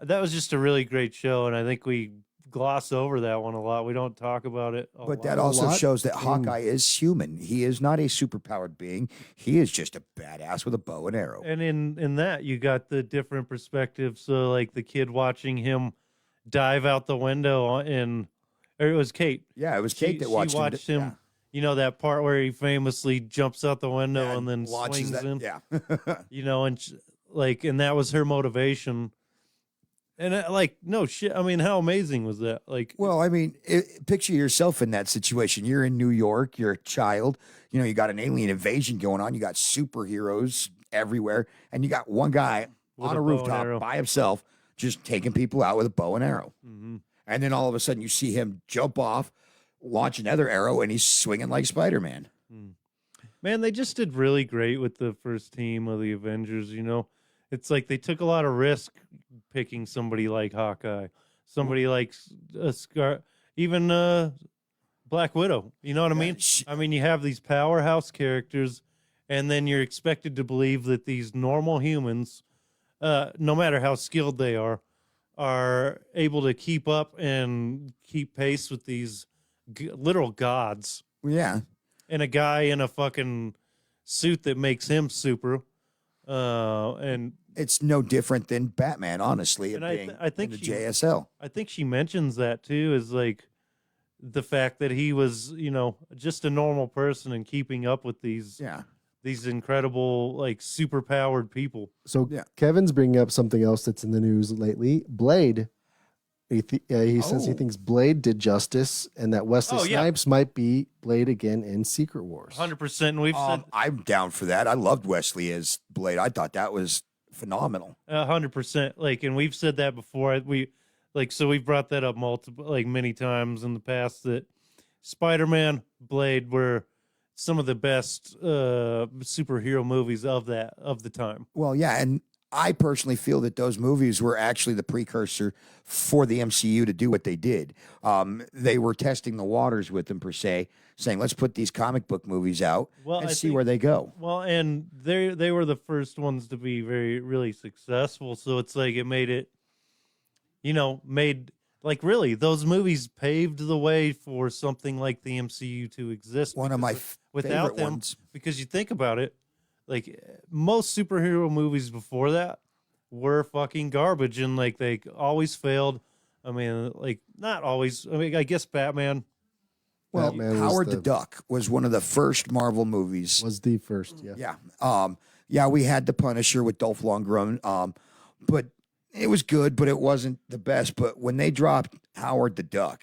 Speaker 3: that was just a really great show, and I think we gloss over that one a lot. We don't talk about it,
Speaker 4: But that
Speaker 5: a
Speaker 4: also
Speaker 5: lot
Speaker 4: shows that
Speaker 5: in-
Speaker 4: Hawkeye is human. He is not a superpowered being. He is just a badass with a bow and arrow.
Speaker 3: And in that, you got the different perspectives. So, like the kid watching him dive out the window or it was Kate.
Speaker 4: Yeah, it was Kate that watched,
Speaker 3: him.
Speaker 4: yeah.
Speaker 3: You know that part where he famously jumps out the window
Speaker 4: Yeah,
Speaker 3: and then
Speaker 4: launches
Speaker 3: swings
Speaker 4: that.
Speaker 3: in.
Speaker 4: Yeah.
Speaker 3: You know, and and that was her motivation. And no shit. I mean, how amazing was that? Like,
Speaker 4: Well, I mean, picture yourself in that situation. You're in New York. You're a child. You know, you got an alien invasion going on. You got superheroes everywhere, and you got one guy
Speaker 3: With
Speaker 4: on
Speaker 3: a
Speaker 4: a
Speaker 3: bow and
Speaker 4: rooftop
Speaker 3: arrow.
Speaker 4: by himself, just taking people out with a bow and arrow.
Speaker 3: mhm.
Speaker 4: And then all of a sudden, you see him jump off, launch another arrow, and he's swinging like Spider-Man.
Speaker 3: Man, they just did really great with the first team of the Avengers. You know, it's like they took a lot of risk picking somebody like Hawkeye, somebody like even Black Widow. You know what I mean? I mean, you have these powerhouse characters, and then you're expected to believe that these normal humans, no matter how skilled they are able to keep up and keep pace with these literal gods.
Speaker 4: Yeah.
Speaker 3: And a guy in a fucking suit that makes him super. And
Speaker 4: It's no different than Batman, honestly,
Speaker 3: And
Speaker 4: it
Speaker 3: I
Speaker 4: being
Speaker 3: I think
Speaker 4: in the
Speaker 3: she-
Speaker 4: JSL.
Speaker 3: I think she mentions that too, is like the fact that he was, you know, just a normal person and keeping up with these
Speaker 4: Yeah.
Speaker 3: incredible, like super powered people.
Speaker 5: So
Speaker 4: Yeah.
Speaker 5: Kevin's bringing up something else that's in the news lately. Blade. He says he
Speaker 4: Oh.
Speaker 5: thinks Blade did justice and that Wesley
Speaker 3: Oh, yeah.
Speaker 5: Snipes might be Blade again in Secret Wars.
Speaker 3: 100%. And we've said
Speaker 4: I'm down for that. I loved Wesley as Blade. I thought that was phenomenal.
Speaker 3: 100%. Like, and we've said that before. So we've brought that up many times in the past that Spider-Man, Blade were some of the best superhero movies of the time.
Speaker 4: Well, yeah, and I personally feel that those movies were actually the precursor for the MCU to do what they did. They were testing the waters with them per se, saying, "Let's put these comic book movies out and
Speaker 3: I
Speaker 4: see
Speaker 3: think-
Speaker 4: where they go."
Speaker 3: Well, and they were the first ones to be really successful. So it's like it made it, really those movies paved the way for something like the MCU to exist.
Speaker 4: One of my
Speaker 3: because without
Speaker 4: favorite
Speaker 3: them,
Speaker 4: ones.
Speaker 3: because you think about it, like most superhero movies before that were fucking garbage, and like they always failed. I mean, like not always. I mean, I guess Batman
Speaker 4: Well,
Speaker 5: Batman
Speaker 4: Howard
Speaker 5: was
Speaker 4: the Duck was one of the first Marvel movies.
Speaker 5: was the first. Yeah.
Speaker 4: Yeah. We had the Punisher with Dolph Lundgren. But it was good, but it wasn't the best. But when they dropped Howard the Duck,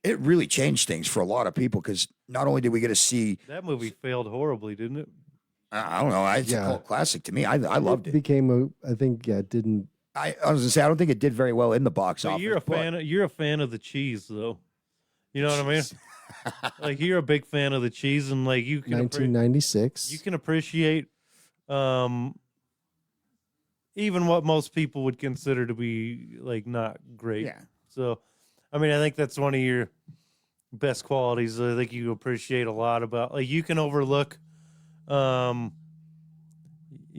Speaker 4: it really changed things for a lot of people because not only did we get to see,
Speaker 3: That movie failed horribly, didn't it?
Speaker 4: I don't know, it's a
Speaker 5: Yeah.
Speaker 4: cult classic to me. I loved
Speaker 5: It
Speaker 4: it.
Speaker 5: became a. I think it didn't.
Speaker 4: I was gonna say I don't think it did very well in the box
Speaker 3: But
Speaker 4: office.
Speaker 3: you're a fan of the cheese, though. You know what I mean? Like you're a big fan of the cheese, and like you can
Speaker 5: 1996.
Speaker 3: you can appreciate even what most people would consider to be like not great.
Speaker 4: Yeah.
Speaker 3: So, I mean, I think that's one of your best qualities. I think you appreciate a lot about like you can overlook, you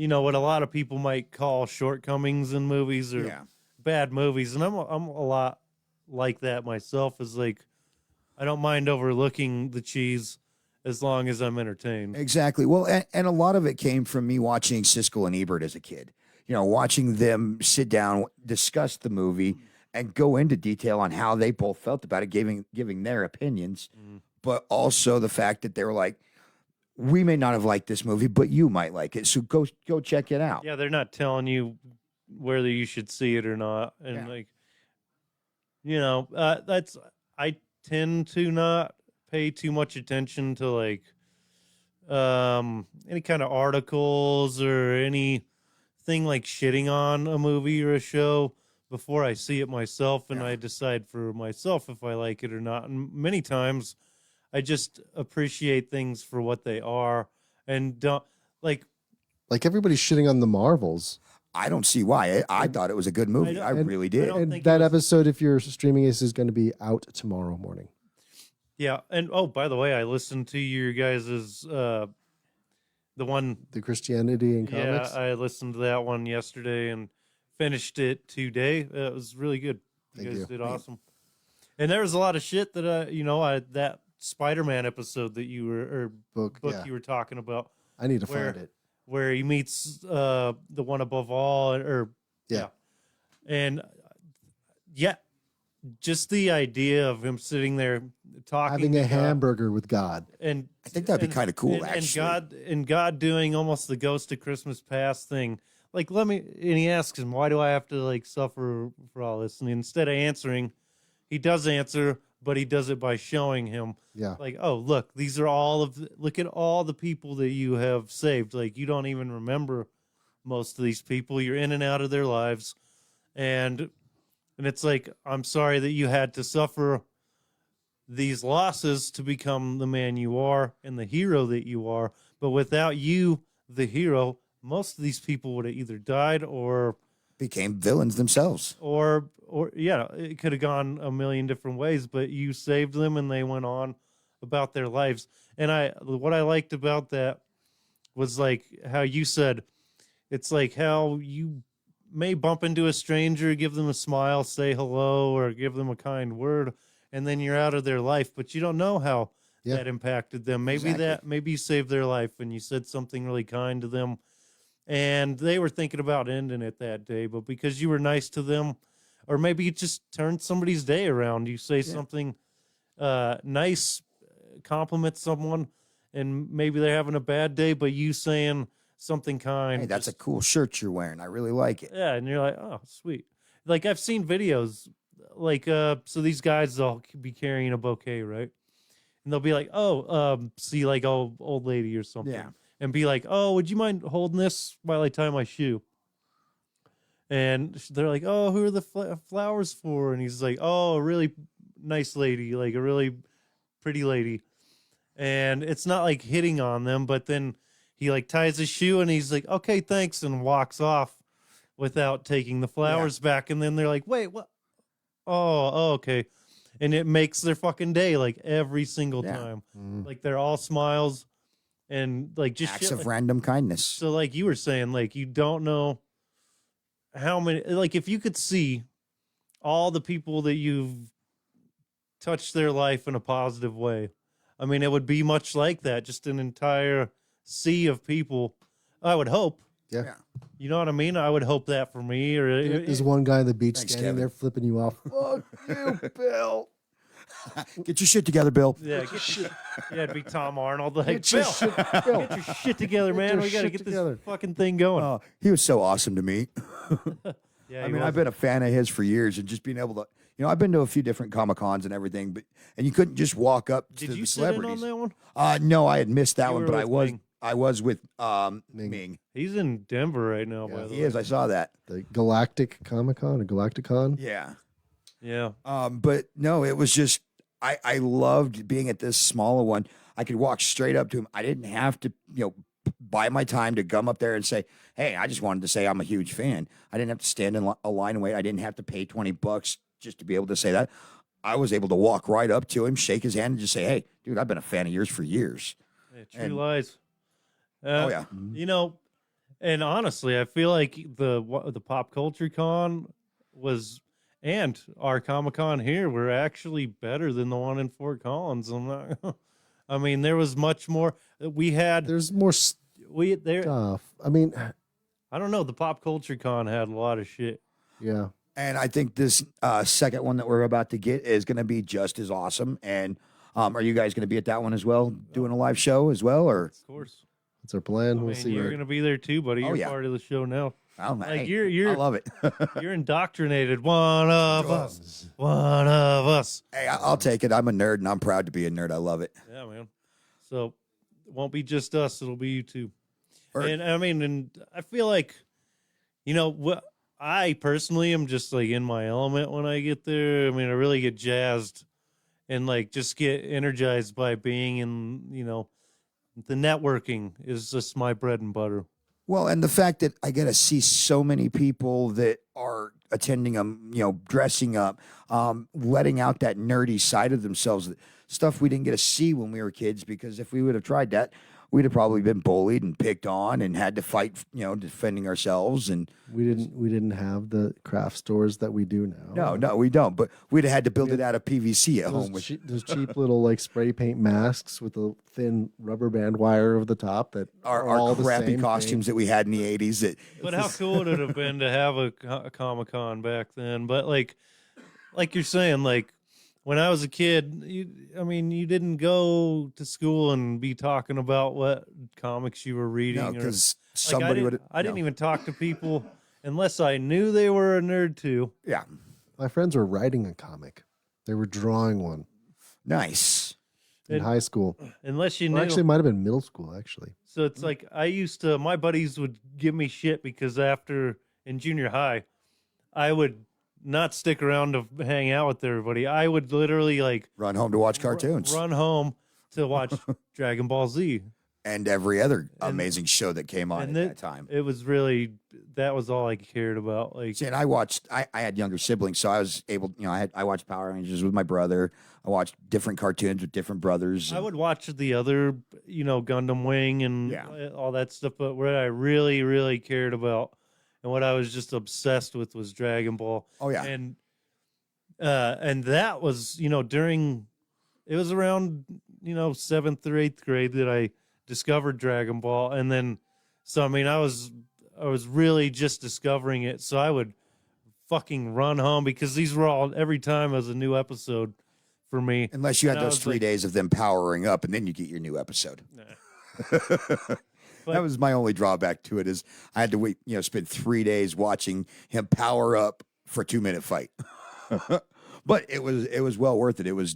Speaker 3: know, what a lot of people might call shortcomings in movies or
Speaker 4: Yeah.
Speaker 3: bad movies, and I'm a lot like that myself. Is like I don't mind overlooking the cheese as long as I'm entertained.
Speaker 4: Exactly. Well, and a lot of it came from me watching Siskel and Ebert as a kid. You know, watching them sit down, discuss the movie, and go into detail on how they both felt about it, giving their opinions, but also the fact that they were like, we may not have liked this movie, but you might like it, so go check it out.
Speaker 3: Yeah, they're not telling you whether you should see it or not, and
Speaker 4: Yeah.
Speaker 3: like, you know, that's I tend to not pay too much attention to like any kind of articles or anything like shitting on a movie or a show before I see it myself and I decide for myself if I like it or not. And many times I just appreciate things for what they are and don't like
Speaker 5: everybody's shitting on the Marvels.
Speaker 4: I don't see why. I thought it was a good movie. I
Speaker 5: And-
Speaker 4: really did.
Speaker 3: don't
Speaker 5: And
Speaker 3: think it
Speaker 5: that
Speaker 3: was-
Speaker 5: episode, if you're streaming this, is going to be out tomorrow morning.
Speaker 3: yeah. And oh, by the way, I listened to your guys's the one.
Speaker 5: The Christianity and
Speaker 3: Yeah,
Speaker 5: comics.
Speaker 3: I listened to that one yesterday and finished it today. It was really good. You
Speaker 5: Thank
Speaker 3: guys
Speaker 5: you.
Speaker 3: did awesome. And there was a lot of shit that that Spider-Man episode that you were or
Speaker 5: book.
Speaker 3: book
Speaker 5: Yeah.
Speaker 3: you were talking about
Speaker 5: I need to
Speaker 3: where-
Speaker 5: find it.
Speaker 3: where he meets the one above all or
Speaker 5: Yeah.
Speaker 3: And yeah, just the idea of him sitting there talking
Speaker 5: Having a
Speaker 3: to God
Speaker 5: hamburger with God.
Speaker 3: and
Speaker 4: I think that'd be kinda cool,
Speaker 3: and
Speaker 4: actually.
Speaker 3: God doing almost the Ghost of Christmas Past thing. Like and he asks him, why do I have to like suffer for all this? And instead of answering, he does answer, but he does it by showing him
Speaker 5: Yeah.
Speaker 3: like, oh, look, these are look at all the people that you have saved. Like you don't even remember most of these people. You're in and out of their lives. And it's like, I'm sorry that you had to suffer these losses to become the man you are and the hero that you are. But without you, the hero, most of these people would have either died or
Speaker 4: Became villains themselves.
Speaker 3: yeah, it could have gone a million different ways, but you saved them and they went on about their lives. And what I liked about that was like how you said, it's like how you may bump into a stranger, give them a smile, say hello, or give them a kind word, and then you're out of their life, but you don't know how
Speaker 5: Yeah.
Speaker 3: that impacted them. Maybe maybe you saved their life and you said something really kind to them and they were thinking about ending it that day, but because you were nice to them, or maybe you just turned somebody's day around, you say something nice, compliment someone, and maybe they're having a bad day, but you saying something kind.
Speaker 4: Hey, that's a
Speaker 3: just-
Speaker 4: cool shirt you're wearing. I really like it.
Speaker 3: yeah, and you're like, oh, sweet. Like I've seen videos, like so these guys they'll be carrying a bouquet, right? And they'll be like, oh, see like old lady or something,
Speaker 4: Yeah.
Speaker 3: and be like, oh, would you mind holding this while I tie my shoe? And they're like, oh, who are the flowers for? And he's like, oh, a really nice lady, like a really pretty lady. And it's not like hitting on them, but then he like ties his shoe and he's like, okay, thanks, and walks off without taking the flowers back. And then they're like, wait, what? Oh, okay. And it makes their fucking day like every single time. Like they're all smiles and like just
Speaker 4: Acts
Speaker 3: shit
Speaker 4: of
Speaker 3: like-
Speaker 4: random kindness.
Speaker 3: so like you were saying, like you don't know how many, like if you could see all the people that you've touched their life in a positive way, I mean, it would be much like that, just an entire sea of people. I would hope.
Speaker 5: Yeah.
Speaker 3: You know what I mean? I would hope that for me. Or
Speaker 5: There's one guy on the beach
Speaker 4: Thanks,
Speaker 5: standing
Speaker 4: Kevin.
Speaker 5: there flipping you off. Fuck you, Bill.
Speaker 4: Get your shit together, Bill.
Speaker 3: Yeah, it'd be Tom Arnold. Like,
Speaker 5: Get your
Speaker 3: Bill,
Speaker 5: shit, Bill.
Speaker 3: get your shit together, man.
Speaker 5: your
Speaker 3: We got to
Speaker 5: shit
Speaker 3: get
Speaker 5: together."
Speaker 3: this fucking thing going.
Speaker 4: He was so awesome to me.
Speaker 3: Yeah,
Speaker 4: I
Speaker 3: he
Speaker 4: mean,
Speaker 3: was.
Speaker 4: I've been a fan of his for years, and just being able to, I've been to a few different Comic Cons and everything, and you couldn't just walk up to
Speaker 3: Did
Speaker 4: the
Speaker 3: you sit in
Speaker 4: celebrities.
Speaker 3: on that one?
Speaker 4: No, I had missed that
Speaker 3: You
Speaker 4: one,
Speaker 3: were
Speaker 4: but
Speaker 3: with Ming.
Speaker 4: I was with Ming.
Speaker 3: He's in Denver right now, by the
Speaker 4: He
Speaker 3: way.
Speaker 4: is. I saw that.
Speaker 5: The Galactic Comic Con or Galacticon.
Speaker 4: Yeah.
Speaker 3: Yeah.
Speaker 4: But no, it was just I loved being at this smaller one. I could walk straight up to him. I didn't have to, buy my time to come up there and say, "Hey, I just wanted to say I'm a huge fan." I didn't have to stand in a line and wait. I didn't have to pay $20 just to be able to say that. I was able to walk right up to him, shake his hand, and just say, "Hey, dude, I've been a fan of yours for years."
Speaker 3: Yeah, true
Speaker 4: And-
Speaker 3: lies.
Speaker 4: Oh yeah.
Speaker 3: And honestly, I feel like the Pop Culture Con was and our Comic Con here were actually better than the one in Fort Collins. I mean, there was much more. We had
Speaker 5: There's more
Speaker 3: there.
Speaker 5: stuff. I mean,
Speaker 3: I don't know. The Pop Culture Con had a lot of shit.
Speaker 5: yeah.
Speaker 4: And I think this second one that we're about to get is going to be just as awesome. And are you guys going to be at that one as well, doing a live show as well, or?
Speaker 3: Of course.
Speaker 5: That's our plan.
Speaker 3: I
Speaker 5: We'll
Speaker 3: mean,
Speaker 5: see.
Speaker 3: you're
Speaker 5: where-
Speaker 3: going to be there too, buddy.
Speaker 4: Oh,
Speaker 3: You're
Speaker 4: yeah.
Speaker 3: part of the show now.
Speaker 4: Oh,
Speaker 3: Like,
Speaker 4: hey,
Speaker 3: you're-
Speaker 4: I love it.
Speaker 3: You're indoctrinated. One of us. One of us.
Speaker 4: Hey, I'll take it. I'm a nerd, and I'm proud to be a nerd. I love it.
Speaker 3: Yeah, man. So it won't be just us; it'll be you too.
Speaker 4: Or-
Speaker 3: And I mean, and I feel like, what I personally am just like in my element when I get there. I mean, I really get jazzed and like just get energized by being in. The networking is just my bread and butter.
Speaker 4: Well, and the fact that I get to see so many people that are attending them, dressing up, letting out that nerdy side of themselves, stuff we didn't get to see when we were kids, because if we would have tried that, we'd have probably been bullied and picked on and had to fight, defending ourselves. And
Speaker 5: We didn't have the craft stores that we do now.
Speaker 4: no, we don't. But we'd have had to build it out of PVC at home.
Speaker 5: Those cheap little like spray paint masks with a thin rubber band wire over the top that are all
Speaker 4: Our
Speaker 5: the
Speaker 4: crappy
Speaker 5: same
Speaker 4: costumes
Speaker 5: thing.
Speaker 4: that we had in the 80s. That
Speaker 3: But how cool would it have been to have a Comic Con back then? But like you're saying, like when I was a kid, you didn't go to school and be talking about what comics you were reading.
Speaker 4: no,
Speaker 3: or,
Speaker 4: because
Speaker 3: like,
Speaker 4: somebody would.
Speaker 3: I didn't even talk to people unless I knew they were a nerd too.
Speaker 4: Yeah,
Speaker 5: My friends were writing a comic. They were drawing one
Speaker 4: nice.
Speaker 5: in high school.
Speaker 3: Unless you knew.
Speaker 5: Or actually, it might have been middle school. Actually,
Speaker 3: So it's like my buddies would give me shit because in junior high, I would not stick around to hang out with everybody. I would literally like
Speaker 4: Run home to watch cartoons
Speaker 3: run home to watch Dragon Ball Z.
Speaker 4: and every other amazing show that came on
Speaker 3: And
Speaker 4: at that time.
Speaker 3: It was really, that was all I cared about. Like,
Speaker 4: See, and I had younger siblings, so I was able, I watched Power Rangers with my brother. I watched different cartoons with different brothers.
Speaker 3: I would watch the other, Gundam Wing and
Speaker 4: Yeah.
Speaker 3: all that stuff. But what I really, really cared about and what I was just obsessed with was Dragon Ball.
Speaker 4: Oh, yeah.
Speaker 3: And that was, it was around, 7th or 8th grade that I discovered Dragon Ball. And then, so, I mean, I was really just discovering it. So I would fucking run home because these were all, every time was a new episode for me.
Speaker 4: Unless you had
Speaker 3: And I
Speaker 4: those
Speaker 3: was
Speaker 4: 3
Speaker 3: like-
Speaker 4: days of them powering up, and then you get your new episode.
Speaker 3: But-
Speaker 4: That was my only drawback to it, is I had to wait, spend 3 days watching him power up for a 2-minute fight. But it was well worth it. It was,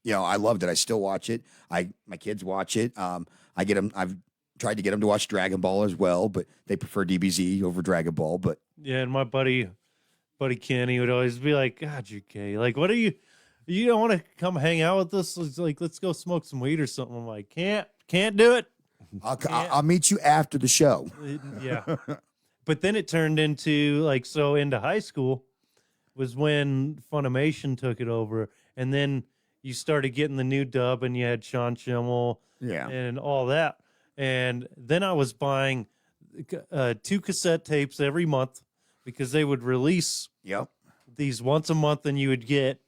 Speaker 4: I loved it. I still watch it. My kids watch it. I've tried to get them to watch Dragon Ball as well, but they prefer DBZ over Dragon Ball. But
Speaker 3: Yeah, and my buddy Kenny would always be like, "God, you're gay. Like, what are you? You don't want to come hang out with us? It's like, let's go smoke some weed or something." I'm like, can't do it.
Speaker 4: I'll meet you after the show.
Speaker 3: Yeah, but then it turned into into high school was when Funimation took it over, and then you started getting the new dub, and you had Sean Schimmel,
Speaker 4: Yeah.
Speaker 3: and all that, and then I was buying 2 cassette tapes every month because they would release
Speaker 4: Yep.
Speaker 3: these once a month, and you would get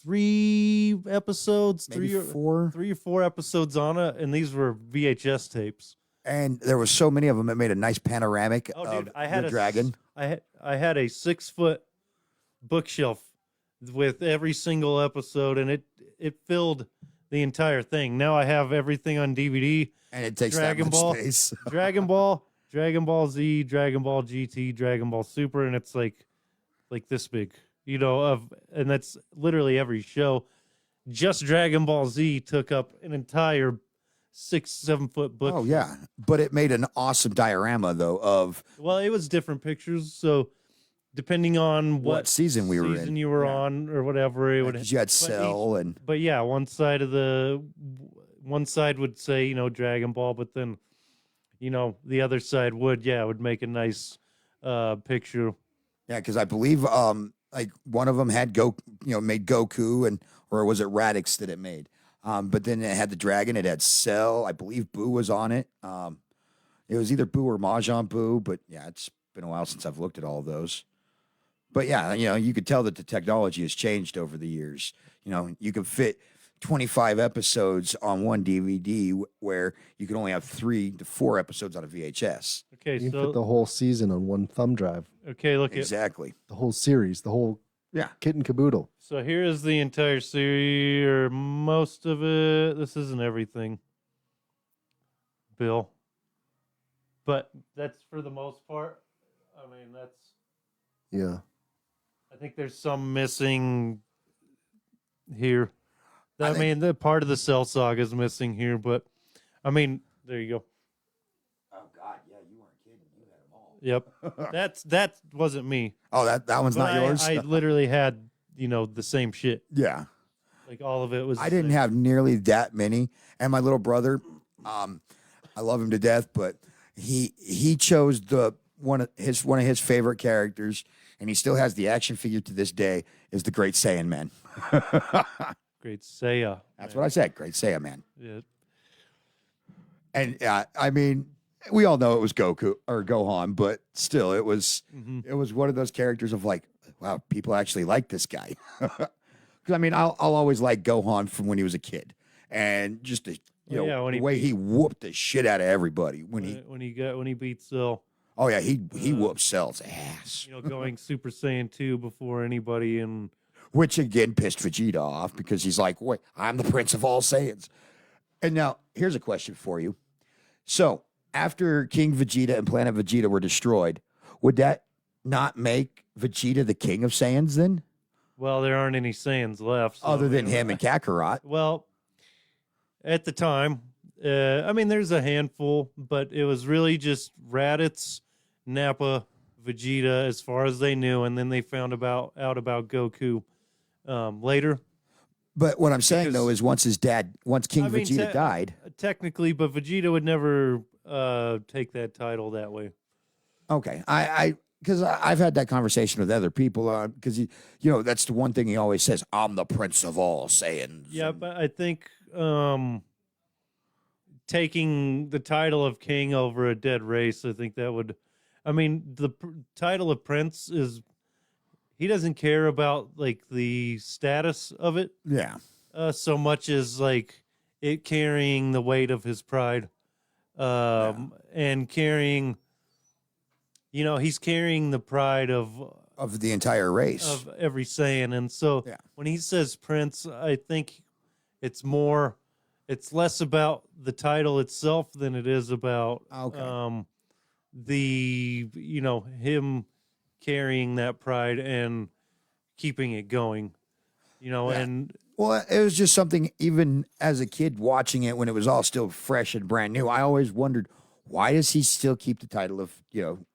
Speaker 3: 3 episodes,
Speaker 4: Maybe
Speaker 3: 3 or
Speaker 4: 4.
Speaker 3: 3 or 4 episodes on it, and these were VHS tapes.
Speaker 4: And there was so many of them that made a nice panoramic
Speaker 3: Oh,
Speaker 4: of
Speaker 3: dude, I had
Speaker 4: the dragon.
Speaker 3: I had a 6-foot bookshelf with every single episode, and it filled the entire thing. Now I have everything on DVD.
Speaker 4: And it takes
Speaker 3: Dragon
Speaker 4: that
Speaker 3: Ball.
Speaker 4: much space.
Speaker 3: Dragon Ball, Dragon Ball Z, Dragon Ball GT, Dragon Ball Super, and it's like this big, and that's literally every show. Just Dragon Ball Z took up an entire 6-7 foot book.
Speaker 4: Oh yeah, but it made an awesome diorama though of
Speaker 3: Well, it was different pictures, so depending on
Speaker 4: what season we were in.
Speaker 3: season you were on or whatever, it would.
Speaker 4: 'Cause you had
Speaker 3: but
Speaker 4: Cell and
Speaker 3: But yeah, one side would say Dragon Ball, but then the other side would make a nice picture.
Speaker 4: yeah, because I believe like one of them had made Goku or was it Radix that it made? But then it had the dragon. It had Cell. I believe Boo was on it. It was either Boo or Mahjong Boo. But yeah, it's been a while since I've looked at all of those. But yeah, you could tell that the technology has changed over the years. You can fit 25 episodes on one DVD where you can only have 3 to 4 episodes on a VHS.
Speaker 3: Okay,
Speaker 5: You can
Speaker 3: so
Speaker 5: fit the whole season on one thumb drive.
Speaker 3: okay, look at
Speaker 4: Exactly.
Speaker 5: The whole series, the whole
Speaker 4: Yeah.
Speaker 5: kit and caboodle.
Speaker 3: so here is the entire series or most of it. This isn't everything, Bill, but that's for the most part. I mean,
Speaker 5: Yeah.
Speaker 3: I think there's some missing here.
Speaker 4: I
Speaker 3: I
Speaker 4: think-
Speaker 3: mean, the part of the Cell Saga is missing here, but I mean, there you go.
Speaker 4: Oh God, yeah, you weren't kidding. You had them all.
Speaker 3: Yep, that wasn't me.
Speaker 4: Oh, that one's
Speaker 3: But
Speaker 4: not yours.
Speaker 3: I literally had the same shit.
Speaker 4: Yeah.
Speaker 3: Like all of it was.
Speaker 4: I
Speaker 3: the
Speaker 4: didn't
Speaker 3: same.
Speaker 4: have nearly that many. And my little brother, I love him to death, but he chose one of his favorite characters, and he still has the action figure to this day, is the Great Saiyan Man.
Speaker 3: Great Seiya.
Speaker 4: That's what I said, Great Saiyan Man.
Speaker 3: Yeah.
Speaker 4: And I mean, we all know it was Goku or Gohan, but still, it was one of those characters of like, wow, people actually like this guy. Because I mean, I'll always like Gohan from when he was a kid, and just the
Speaker 3: when
Speaker 4: the
Speaker 3: he
Speaker 4: way he whooped the shit out of everybody when
Speaker 3: he beat Cell.
Speaker 4: oh yeah, he whooped Cell's ass,
Speaker 3: Going Super Saiyan 2 before anybody, and
Speaker 4: which again pissed Vegeta off because he's like, wait, I'm the Prince of all Saiyans. And now here's a question for you. So after King Vegeta and Planet Vegeta were destroyed, would that not make Vegeta the King of Saiyans then?
Speaker 3: well, there aren't any Saiyans left. So,
Speaker 4: Other than
Speaker 3: you know,
Speaker 4: him and Kakarot.
Speaker 3: Well, at the time, I mean, there's a handful, but it was really just Raditz, Nappa, Vegeta, as far as they knew, and then they found out about Goku later.
Speaker 4: But what I'm saying though is once King
Speaker 3: I mean,
Speaker 4: Vegeta died.
Speaker 3: Technically, but Vegeta would never take that title that way.
Speaker 4: Okay. Because I've had that conversation with other people because that's the one thing he always says, I'm the Prince of all Saiyans.
Speaker 3: Yeah, but I think taking the title of king over a dead race, I think that would. I mean, the title of prince is. He doesn't care about like the status of it
Speaker 4: Yeah.
Speaker 3: so much as like it carrying the weight of his pride, and carrying. He's carrying the pride of
Speaker 4: The entire race.
Speaker 3: of every Saiyan, and so
Speaker 4: Yeah.
Speaker 3: when he says prince, I think it's less about the title itself than it is about
Speaker 4: Okay.
Speaker 3: him carrying that pride and keeping it going, and
Speaker 4: Well, it was just something, even as a kid watching it when it was all still fresh and brand new, I always wondered, why does he still keep the title of,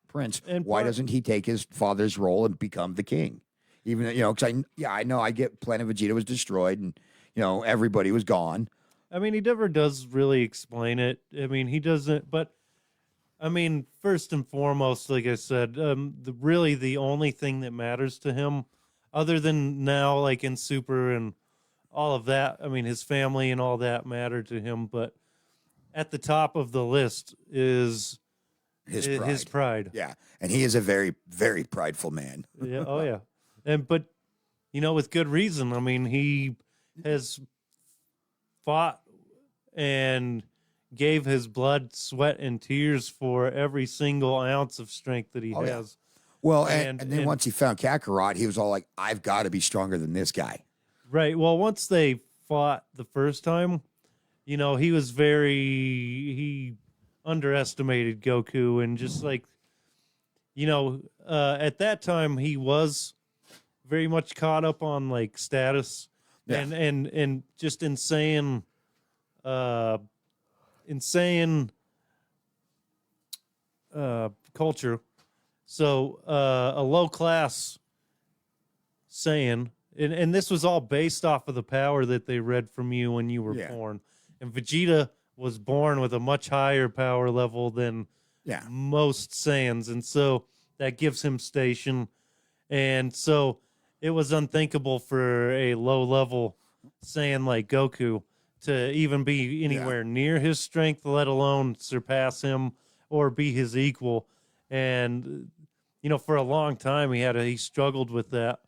Speaker 4: Prince?
Speaker 3: And
Speaker 4: Why
Speaker 3: part-
Speaker 4: doesn't he take his father's role and become the king? Even, because I know I get Planet Vegeta was destroyed and, everybody was gone.
Speaker 3: I mean, he never does really explain it. I mean, he doesn't, but I mean, first and foremost, like I said, the only thing that matters to him, other than now, like in Super and all of that, I mean, his family and all that matter to him, but at the top of the list is his pride.
Speaker 4: Yeah. And he is a very, very prideful man.
Speaker 3: Yeah. Oh, yeah. But with good reason. I mean, he has fought and gave his blood, sweat, and tears for every single ounce of strength that he
Speaker 4: Oh, yeah.
Speaker 3: has.
Speaker 4: Well, and then once he found Kakarot, he was all like, "I've got to be stronger than this guy."
Speaker 3: Right. Well, once they fought the first time, he underestimated Goku and just like, at that time he was very much caught up on like status
Speaker 4: Yeah.
Speaker 3: and just insane culture. So a low class Saiyan, and this was all based off of the power that they read from you when you were
Speaker 4: Yeah.
Speaker 3: born. And Vegeta was born with a much higher power level than
Speaker 4: Yeah.
Speaker 3: most Saiyans, and so that gives him station. And so it was unthinkable for a low level Saiyan like Goku to even be anywhere near his strength, let alone surpass him or be his equal. And for a long time he struggled with that.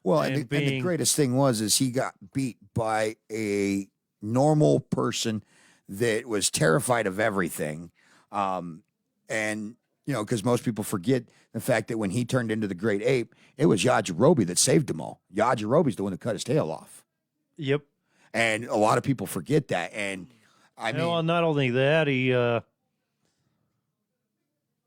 Speaker 4: Well,
Speaker 3: And
Speaker 4: and the
Speaker 3: being-
Speaker 4: greatest thing is he got beat by a normal person that was terrified of everything. And, because most people forget the fact that when he turned into the great ape, it was Yajirobe that saved them all. Yajirobe's the one that cut his tail off.
Speaker 3: Yep.
Speaker 4: And a lot of people forget that. And I mean,
Speaker 3: Well, not only that, he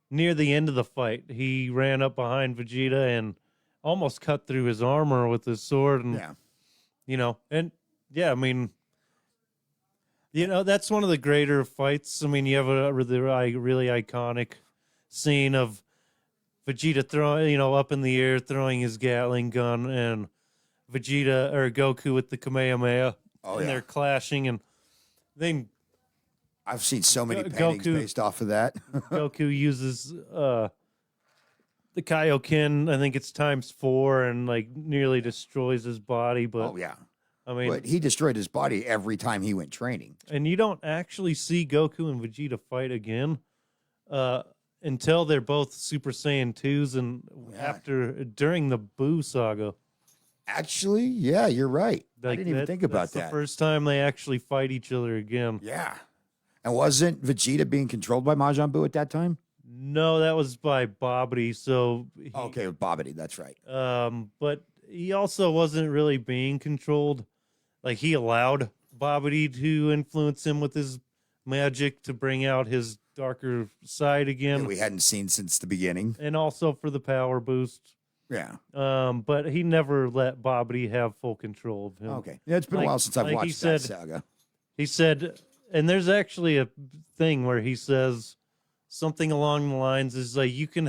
Speaker 3: near the end of the fight, he ran up behind Vegeta and almost cut through his armor with his sword, and I mean, that's one of the greater fights. I mean, you have a really iconic scene of Vegeta throwing, up in the air, throwing his Gatling gun, and Vegeta or Goku with the Kamehameha, and they're clashing, and then
Speaker 4: I've seen so many paintings
Speaker 3: Goku-
Speaker 4: based off of that.
Speaker 3: Goku uses the Kaioken, I think it's ×4, and like nearly destroys his body. But
Speaker 4: Oh, yeah.
Speaker 3: I mean,
Speaker 4: But he destroyed his body every time he went training.
Speaker 3: and you don't actually see Goku and Vegeta fight again until they're both Super Saiyan 2s and during the Buu saga.
Speaker 4: Actually, yeah, you're right. I
Speaker 3: Like,
Speaker 4: didn't even think about
Speaker 3: that's
Speaker 4: that.
Speaker 3: the first time they actually fight each other again.
Speaker 4: Yeah. And wasn't Vegeta being controlled by Majin Buu at that time?
Speaker 3: No, that was by Babidi. So
Speaker 4: Okay, with Babidi, that's right.
Speaker 3: but he also wasn't really being controlled. Like, he allowed Babidi to influence him with his magic to bring out his darker side again,
Speaker 4: That we hadn't seen since the beginning.
Speaker 3: and also for the power boost.
Speaker 4: Yeah.
Speaker 3: But he never let Babidi have full control of him.
Speaker 4: Okay. Yeah, it's been a while since I've
Speaker 3: like he
Speaker 4: watched that
Speaker 3: said-
Speaker 4: saga.
Speaker 3: He said, and there's actually a thing where he says something along the lines is like, you can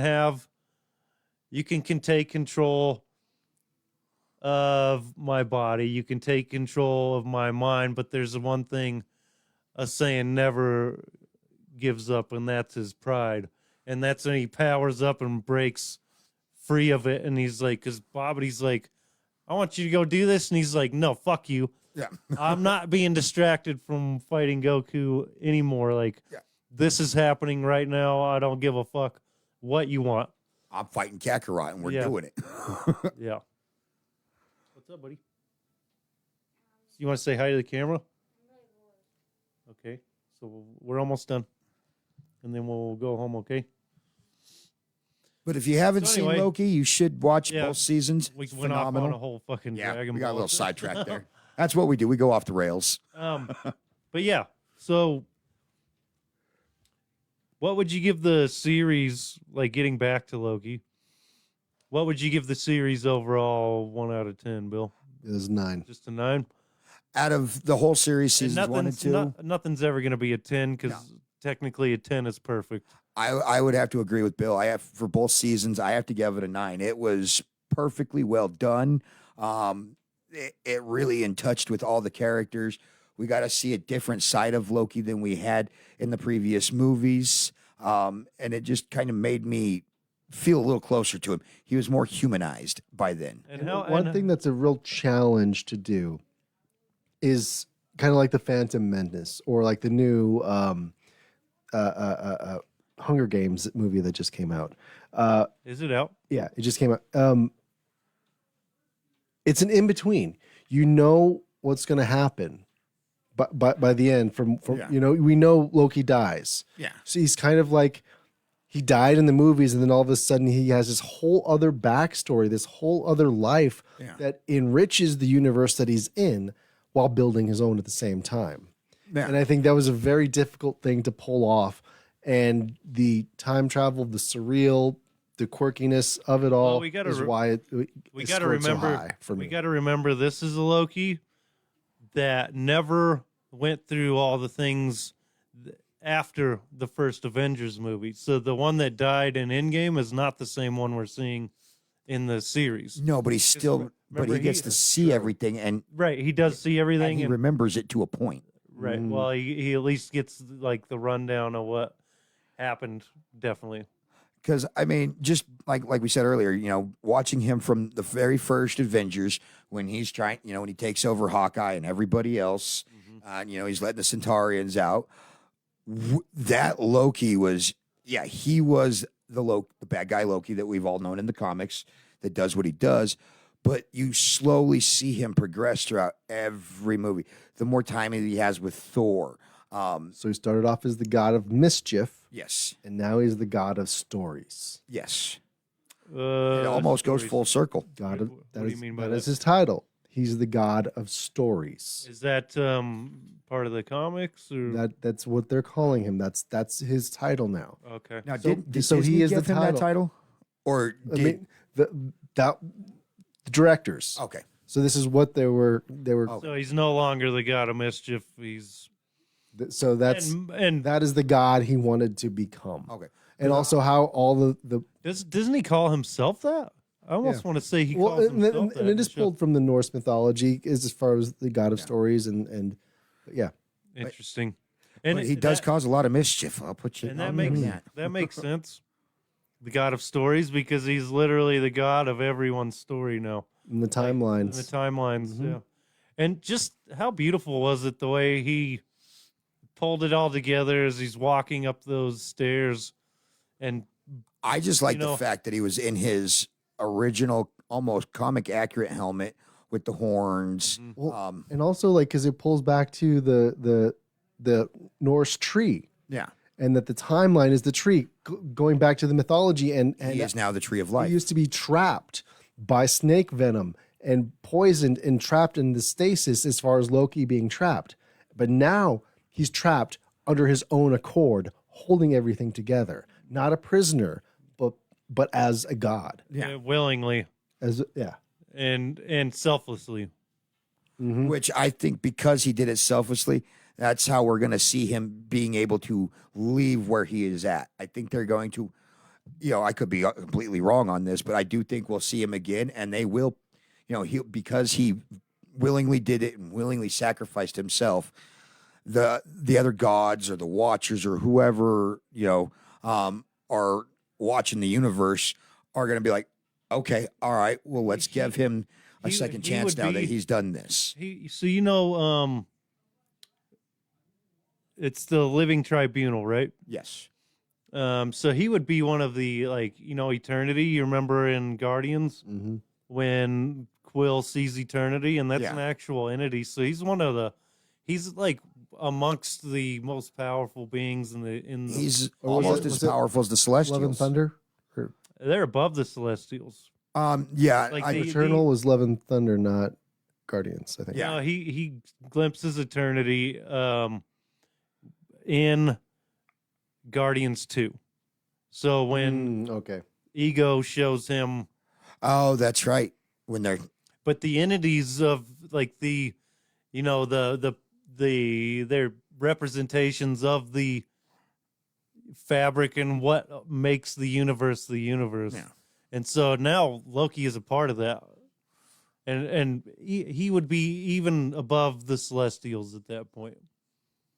Speaker 3: take control of my body, you can take control of my mind, but there's one thing a Saiyan never gives up, and that's his pride. And that's when he powers up and breaks free of it. And he's like, because Bobity's like, I want you to go do this. And he's like, no, fuck you.
Speaker 4: Yeah.
Speaker 3: I'm not being distracted from fighting Goku anymore. Like, this is happening right now. I don't give a fuck what you want.
Speaker 4: I'm fighting Kakarot and we're
Speaker 3: Yeah.
Speaker 4: doing it.
Speaker 3: Yeah. What's up, buddy? You want to say hi to the camera? Okay. So we're almost done. And then we'll go home, okay?
Speaker 4: But if you haven't
Speaker 3: So
Speaker 4: seen
Speaker 3: anyway,
Speaker 4: Loki, you should watch
Speaker 3: yeah,
Speaker 4: both seasons.
Speaker 3: We
Speaker 4: It's
Speaker 3: went off
Speaker 4: phenomenal.
Speaker 3: on a whole fucking
Speaker 4: Yeah,
Speaker 3: Dragon
Speaker 4: we got a
Speaker 3: Ball.
Speaker 4: little sidetracked there. That's what we do. We go off the rails.
Speaker 3: But yeah, so what would you give the series, like getting back to Loki? What would you give the series overall 1 out of 10, Bill?
Speaker 5: It was 9.
Speaker 3: Just a 9?
Speaker 4: Out of the whole series,
Speaker 3: And
Speaker 4: seasons 1 and 2,
Speaker 3: nothing's ever going to be a 10 because technically a 10 is perfect.
Speaker 4: I would have to agree with Bill. I have for both seasons. I have to give it a 9. It was perfectly well done. It really in touched with all the characters. We got to see a different side of Loki than we had in the previous movies, and it just kind of made me feel a little closer to him. He was more humanized by then.
Speaker 3: And how
Speaker 5: One thing that's a real challenge to do is kind of like the Phantom Menace or like the new Hunger Games movie that just came out.
Speaker 3: is it out?
Speaker 5: Yeah, it just came out. It's an in between. You know what's going to happen, but by the end, from
Speaker 4: Yeah.
Speaker 5: we know Loki dies.
Speaker 4: Yeah.
Speaker 5: So he's kind of like he died in the movies, and then all of a sudden he has this whole other backstory, this whole other life that enriches the universe that he's in while building his own at the same time.
Speaker 4: Yeah.
Speaker 5: And I think that was a very difficult thing to pull off. And the time travel, the surreal, the quirkiness of it all
Speaker 3: we gotta
Speaker 5: is why it
Speaker 3: We
Speaker 5: it
Speaker 3: got to
Speaker 5: scored so
Speaker 3: remember.
Speaker 5: high for me.
Speaker 3: We got to remember this is a Loki that never went through all the things after the first Avengers movie. So the one that died in Endgame is not the same one we're seeing in the series.
Speaker 4: No, but he's still, but
Speaker 3: remember
Speaker 4: he gets to see everything, and
Speaker 3: Right, he does see everything,
Speaker 4: he
Speaker 3: and
Speaker 4: remembers it to a point.
Speaker 3: right. Well, he at least gets like the rundown of what happened. Definitely.
Speaker 4: Because I mean, just like we said earlier, watching him from the very first Avengers when he's trying, when he takes over Hawkeye and everybody else, he's letting the Centaurians out. That Loki was, he was the bad guy Loki that we've all known in the comics that does what he does. But you slowly see him progress throughout every movie. The more time he has with Thor,
Speaker 5: So he started off as the god of mischief,
Speaker 4: yes,
Speaker 5: and now he's the god of stories.
Speaker 4: yes, it almost goes
Speaker 3: stories.
Speaker 4: full circle.
Speaker 5: God of,
Speaker 3: What
Speaker 5: that
Speaker 3: do you
Speaker 5: is-
Speaker 3: mean by
Speaker 5: that is
Speaker 3: that?
Speaker 5: his title. He's the god of stories.
Speaker 3: Is that part of the comics or
Speaker 5: That's what they're calling him. That's his title now.
Speaker 3: okay?
Speaker 4: Now,
Speaker 5: So-
Speaker 4: did
Speaker 5: so he
Speaker 4: Disney
Speaker 5: is the
Speaker 4: give him that
Speaker 5: title.
Speaker 4: title, or
Speaker 5: I
Speaker 4: did?
Speaker 5: mean, the directors.
Speaker 4: Okay,
Speaker 5: So this is what they were.
Speaker 3: So he's no longer the god of mischief. He's
Speaker 5: So that's
Speaker 3: and
Speaker 5: that is the god he wanted to become.
Speaker 4: okay.
Speaker 5: And also how all the
Speaker 3: doesn't he call himself that? I almost want to say he calls
Speaker 5: and,
Speaker 3: himself that.
Speaker 5: and
Speaker 3: in
Speaker 5: it
Speaker 3: the
Speaker 5: is
Speaker 3: show.
Speaker 5: pulled from the Norse mythology as far as the god of stories and yeah.
Speaker 3: Interesting. And
Speaker 4: But he does cause a lot of mischief. I'll put you.
Speaker 3: and
Speaker 4: I'll
Speaker 3: that
Speaker 4: give
Speaker 3: makes
Speaker 4: you that.
Speaker 3: that makes sense. The god of stories because he's literally the god of everyone's story now.
Speaker 5: In the
Speaker 3: In
Speaker 5: timelines.
Speaker 3: the timelines,
Speaker 5: Mm-hmm.
Speaker 3: yeah. And just how beautiful was it the way he pulled it all together as he's walking up those stairs and
Speaker 4: I just like
Speaker 3: know-
Speaker 4: the fact that he was in his original, almost comic accurate helmet with the horns.
Speaker 5: Well, and also like because it pulls back to the Norse tree,
Speaker 4: Yeah,
Speaker 5: and that the timeline is the tree going back to the mythology, and
Speaker 4: he is now the tree of
Speaker 5: he
Speaker 4: life.
Speaker 5: used to be trapped by snake venom and poisoned and trapped in the stasis as far as Loki being trapped, but now he's trapped under his own accord, holding everything together, not a prisoner, but as a god,
Speaker 3: willingly and selflessly.
Speaker 4: Which I think because he did it selflessly, that's how we're going to see him being able to leave where he is at. I think they're going to, I could be completely wrong on this, but I do think we'll see him again, and they will, because he willingly did it and willingly sacrificed himself. The other gods or the Watchers or whoever are watching the universe are going to be like, okay, all right, well, let's give him a second chance
Speaker 3: would
Speaker 4: now that
Speaker 3: be-
Speaker 4: he's done this.
Speaker 3: So it's the living tribunal, right?
Speaker 4: Yes.
Speaker 3: So he would be one of the Eternity. You remember in Guardians when Quill sees Eternity, and that's
Speaker 4: Yeah.
Speaker 3: an actual entity. So he's like amongst the most powerful beings in the.
Speaker 4: He's
Speaker 5: Or was
Speaker 4: almost
Speaker 5: it-
Speaker 4: as
Speaker 5: was it
Speaker 4: powerful as the
Speaker 5: Love
Speaker 4: Celestials.
Speaker 5: and Thunder. Or
Speaker 3: They're above the Celestials.
Speaker 4: Yeah,
Speaker 3: Like
Speaker 4: I-
Speaker 3: the-
Speaker 5: Eternal was Love and Thunder, not Guardians. I think.
Speaker 4: Yeah.
Speaker 3: No, he glimpses Eternity in Guardians 2. So when
Speaker 5: Okay.
Speaker 3: Ego shows him,
Speaker 4: oh, that's right. When they're
Speaker 3: but the entities of like the their representations of the fabric and what makes the universe the universe.
Speaker 4: Yeah.
Speaker 3: And so now Loki is a part of that. And he would be even above the Celestials at that point.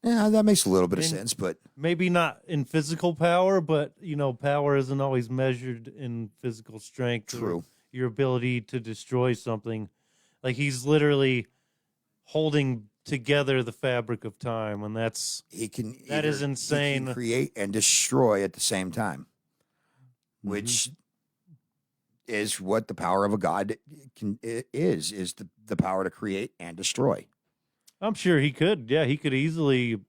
Speaker 4: yeah, that makes a little bit of
Speaker 3: And-
Speaker 4: sense, but
Speaker 3: Maybe not in physical power, but power isn't always measured in physical strength. or
Speaker 4: True.
Speaker 3: Your ability to destroy something. Like he's literally holding together the fabric of time, and that's
Speaker 4: he can.
Speaker 3: That is
Speaker 4: he can
Speaker 3: insane.
Speaker 4: create and destroy at the same time, which is what the power of a god is the power to create and destroy.
Speaker 3: I'm sure he could. Yeah, he could easily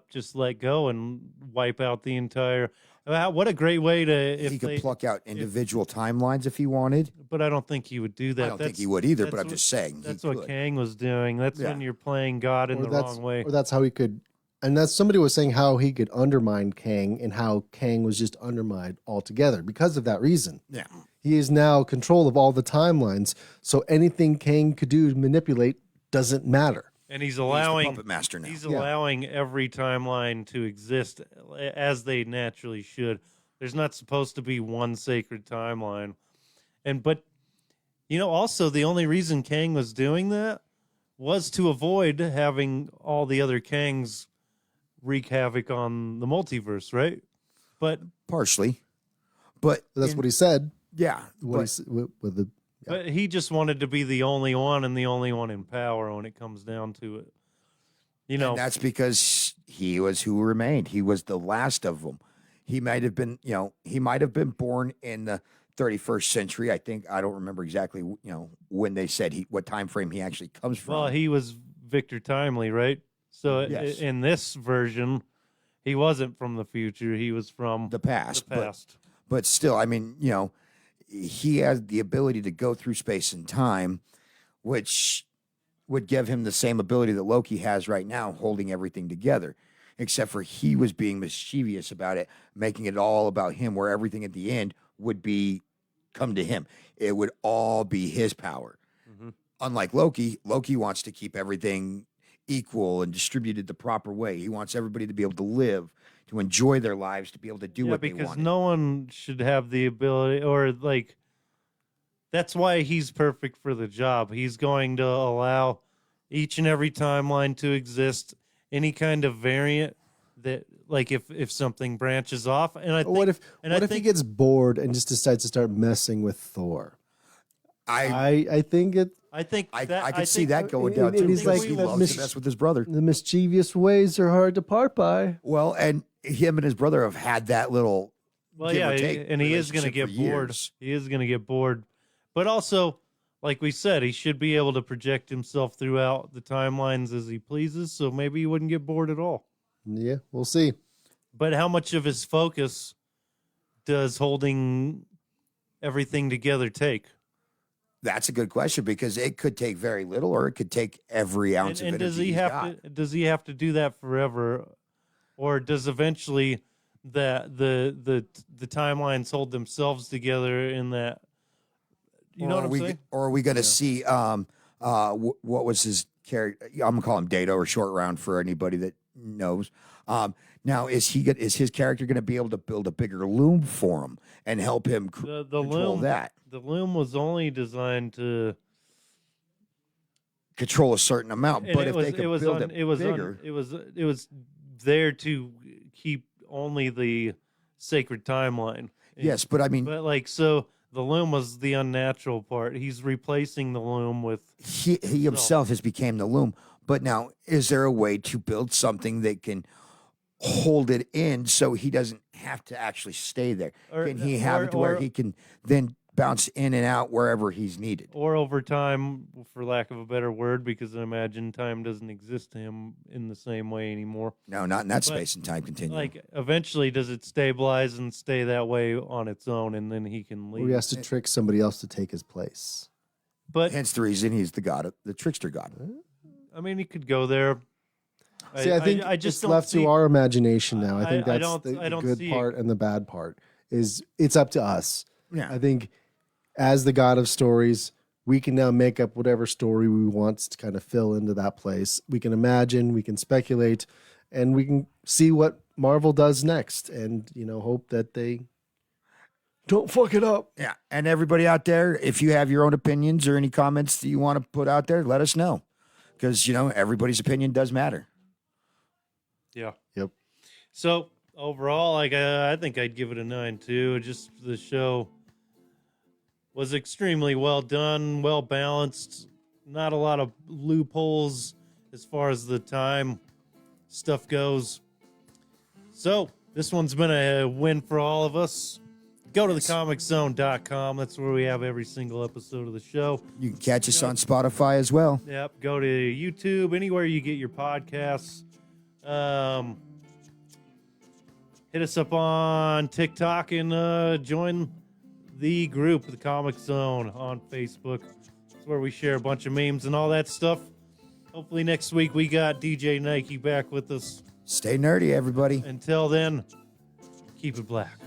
Speaker 3: just let go and wipe out the entire. What a great way to if
Speaker 4: he could
Speaker 3: they.
Speaker 4: pluck out individual timelines if he wanted.
Speaker 3: But I don't think he would do that.
Speaker 4: I don't think he would either, but I'm just saying
Speaker 3: That's
Speaker 4: he
Speaker 3: what
Speaker 4: could.
Speaker 3: Kang was doing. That's
Speaker 4: Yeah.
Speaker 3: when you're playing God in the wrong way.
Speaker 5: Or that's how he could. And that's somebody was saying how he could undermine Kang and how Kang was just undermined altogether because of that reason.
Speaker 4: Yeah.
Speaker 5: He is now control of all the timelines. So anything Kang could do to manipulate doesn't matter.
Speaker 3: And he's
Speaker 4: He's the
Speaker 3: allowing
Speaker 4: puppet master now.
Speaker 3: he's allowing every timeline to exist as they naturally should. There's not supposed to be one sacred timeline. But also the only reason Kang was doing that was to avoid having all the other Kangs wreak havoc on the multiverse, right? But
Speaker 4: Partially. But
Speaker 5: That's what he said.
Speaker 4: yeah.
Speaker 5: What he
Speaker 4: But,
Speaker 5: s- with the
Speaker 3: But he just wanted to be the only one and the only one in power when it comes down to it.
Speaker 4: and that's because he was who remained. He was the last of them. He might have been, he might have been born in the 31st century. I don't remember exactly, when they said what time frame he actually comes from.
Speaker 3: well, he was Victor Timely, right? So
Speaker 4: Yes.
Speaker 3: in this version, he wasn't from the future. He was from
Speaker 4: the past.
Speaker 3: the past.
Speaker 4: But still, I mean, he has the ability to go through space and time, which would give him the same ability that Loki has right now, holding everything together. Except for he was being mischievous about it, making it all about him, where everything at the end would come to him. It would all be his power.
Speaker 3: Mhm.
Speaker 4: Unlike Loki wants to keep everything equal and distributed the proper way. He wants everybody to be able to live, to enjoy their lives, to be able to do what they
Speaker 3: because
Speaker 4: want.
Speaker 3: no one should have the ability, or like, that's why he's perfect for the job. He's going to allow each and every timeline to exist, any kind of variant that, like, if something branches off. And I think,
Speaker 5: what if
Speaker 3: and
Speaker 5: what
Speaker 3: I
Speaker 5: if he
Speaker 3: think
Speaker 5: gets bored and just decides to start messing with Thor?
Speaker 4: I
Speaker 5: I think it
Speaker 3: I think
Speaker 4: I
Speaker 3: that,
Speaker 4: could see
Speaker 3: think-
Speaker 4: that going
Speaker 5: and-
Speaker 4: down
Speaker 5: and
Speaker 4: too.
Speaker 5: he's
Speaker 4: Because
Speaker 5: like
Speaker 4: he
Speaker 5: that
Speaker 4: loves to mess with his brother.
Speaker 5: the mischievous ways are hard to part by.
Speaker 4: Well, and him and his brother have had that little.
Speaker 3: Well,
Speaker 4: give
Speaker 3: yeah,
Speaker 4: or take
Speaker 3: and he is going to
Speaker 4: relationship
Speaker 3: get
Speaker 4: for
Speaker 3: bored.
Speaker 4: years.
Speaker 3: He is going to get bored, but also, like we said, he should be able to project himself throughout the timelines as he pleases. So maybe he wouldn't get bored at all.
Speaker 5: Yeah, we'll see.
Speaker 3: But how much of his focus does holding everything together take?
Speaker 4: That's a good question because it could take very little, or it could take every ounce
Speaker 3: And
Speaker 4: of
Speaker 3: does
Speaker 4: energy
Speaker 3: he
Speaker 4: he's
Speaker 3: have
Speaker 4: got.
Speaker 3: to? Does he have to do that forever, or does eventually the timelines hold themselves together in that? You know what I'm saying?
Speaker 4: Or are we going to see what was his character? I'm gonna call him Data or Short Round for anybody that knows. Now is his character going to be able to build a bigger loom for him and help him
Speaker 3: The
Speaker 4: control
Speaker 3: loom
Speaker 4: that?
Speaker 3: The loom was only designed to.
Speaker 4: Control a certain amount,
Speaker 3: And
Speaker 4: but if they could build it bigger,
Speaker 3: it was there to keep only the sacred timeline.
Speaker 4: yes. But I mean,
Speaker 3: But like, so the loom was the unnatural part. He's replacing the loom with.
Speaker 4: he himself has become the loom. But now, is there a way to build something that can hold it in so he doesn't have to actually stay there?
Speaker 3: Or-
Speaker 4: Can he have
Speaker 3: or-
Speaker 4: it to where
Speaker 3: or-
Speaker 4: he can then bounce in and out wherever he's needed?
Speaker 3: Or over time, for lack of a better word, because I imagine time doesn't exist to him in the same way anymore.
Speaker 4: No, not in that
Speaker 3: But,
Speaker 4: space and time continuum.
Speaker 3: Like, eventually, does it stabilize and stay that way on its own, and then he can
Speaker 5: Or
Speaker 3: leave?
Speaker 5: he has to trick somebody else to take his place.
Speaker 3: But
Speaker 4: Hence the reason he's the trickster god.
Speaker 3: I mean, he could go there.
Speaker 5: See, I think
Speaker 3: I just
Speaker 5: it's
Speaker 3: don't
Speaker 5: left
Speaker 3: see,
Speaker 5: to our imagination now. I think
Speaker 3: I
Speaker 5: that's
Speaker 3: don't-
Speaker 5: the
Speaker 3: I don't
Speaker 5: good
Speaker 3: see-
Speaker 5: part and the bad part is it's up to us.
Speaker 4: Yeah.
Speaker 5: I think as the god of stories, we can now make up whatever story we want to kind of fill into that place. We can imagine, we can speculate, and we can see what Marvel does next and, hope that they don't fuck it up.
Speaker 4: Yeah. And everybody out there, if you have your own opinions or any comments that you want to put out there, let us know. Because, everybody's opinion does matter.
Speaker 3: Yeah.
Speaker 5: Yep.
Speaker 3: So overall, like I think I'd give it a 9 too. Just the show was extremely well done, well balanced. Not a lot of loopholes as far as the time stuff goes. So this one's been a win for all of us. Go to thecomiczone.com. That's where we have every single episode of the show.
Speaker 4: You can catch us on Spotify as well.
Speaker 3: Yep. Go to YouTube, anywhere you get your podcasts. Hit us up on TikTok and join the group, the Comic Zone, on Facebook. It's where we share a bunch of memes and all that stuff. Hopefully next week we got DJ Nike back with us.
Speaker 4: Stay nerdy, everybody.
Speaker 3: Until then, keep it black.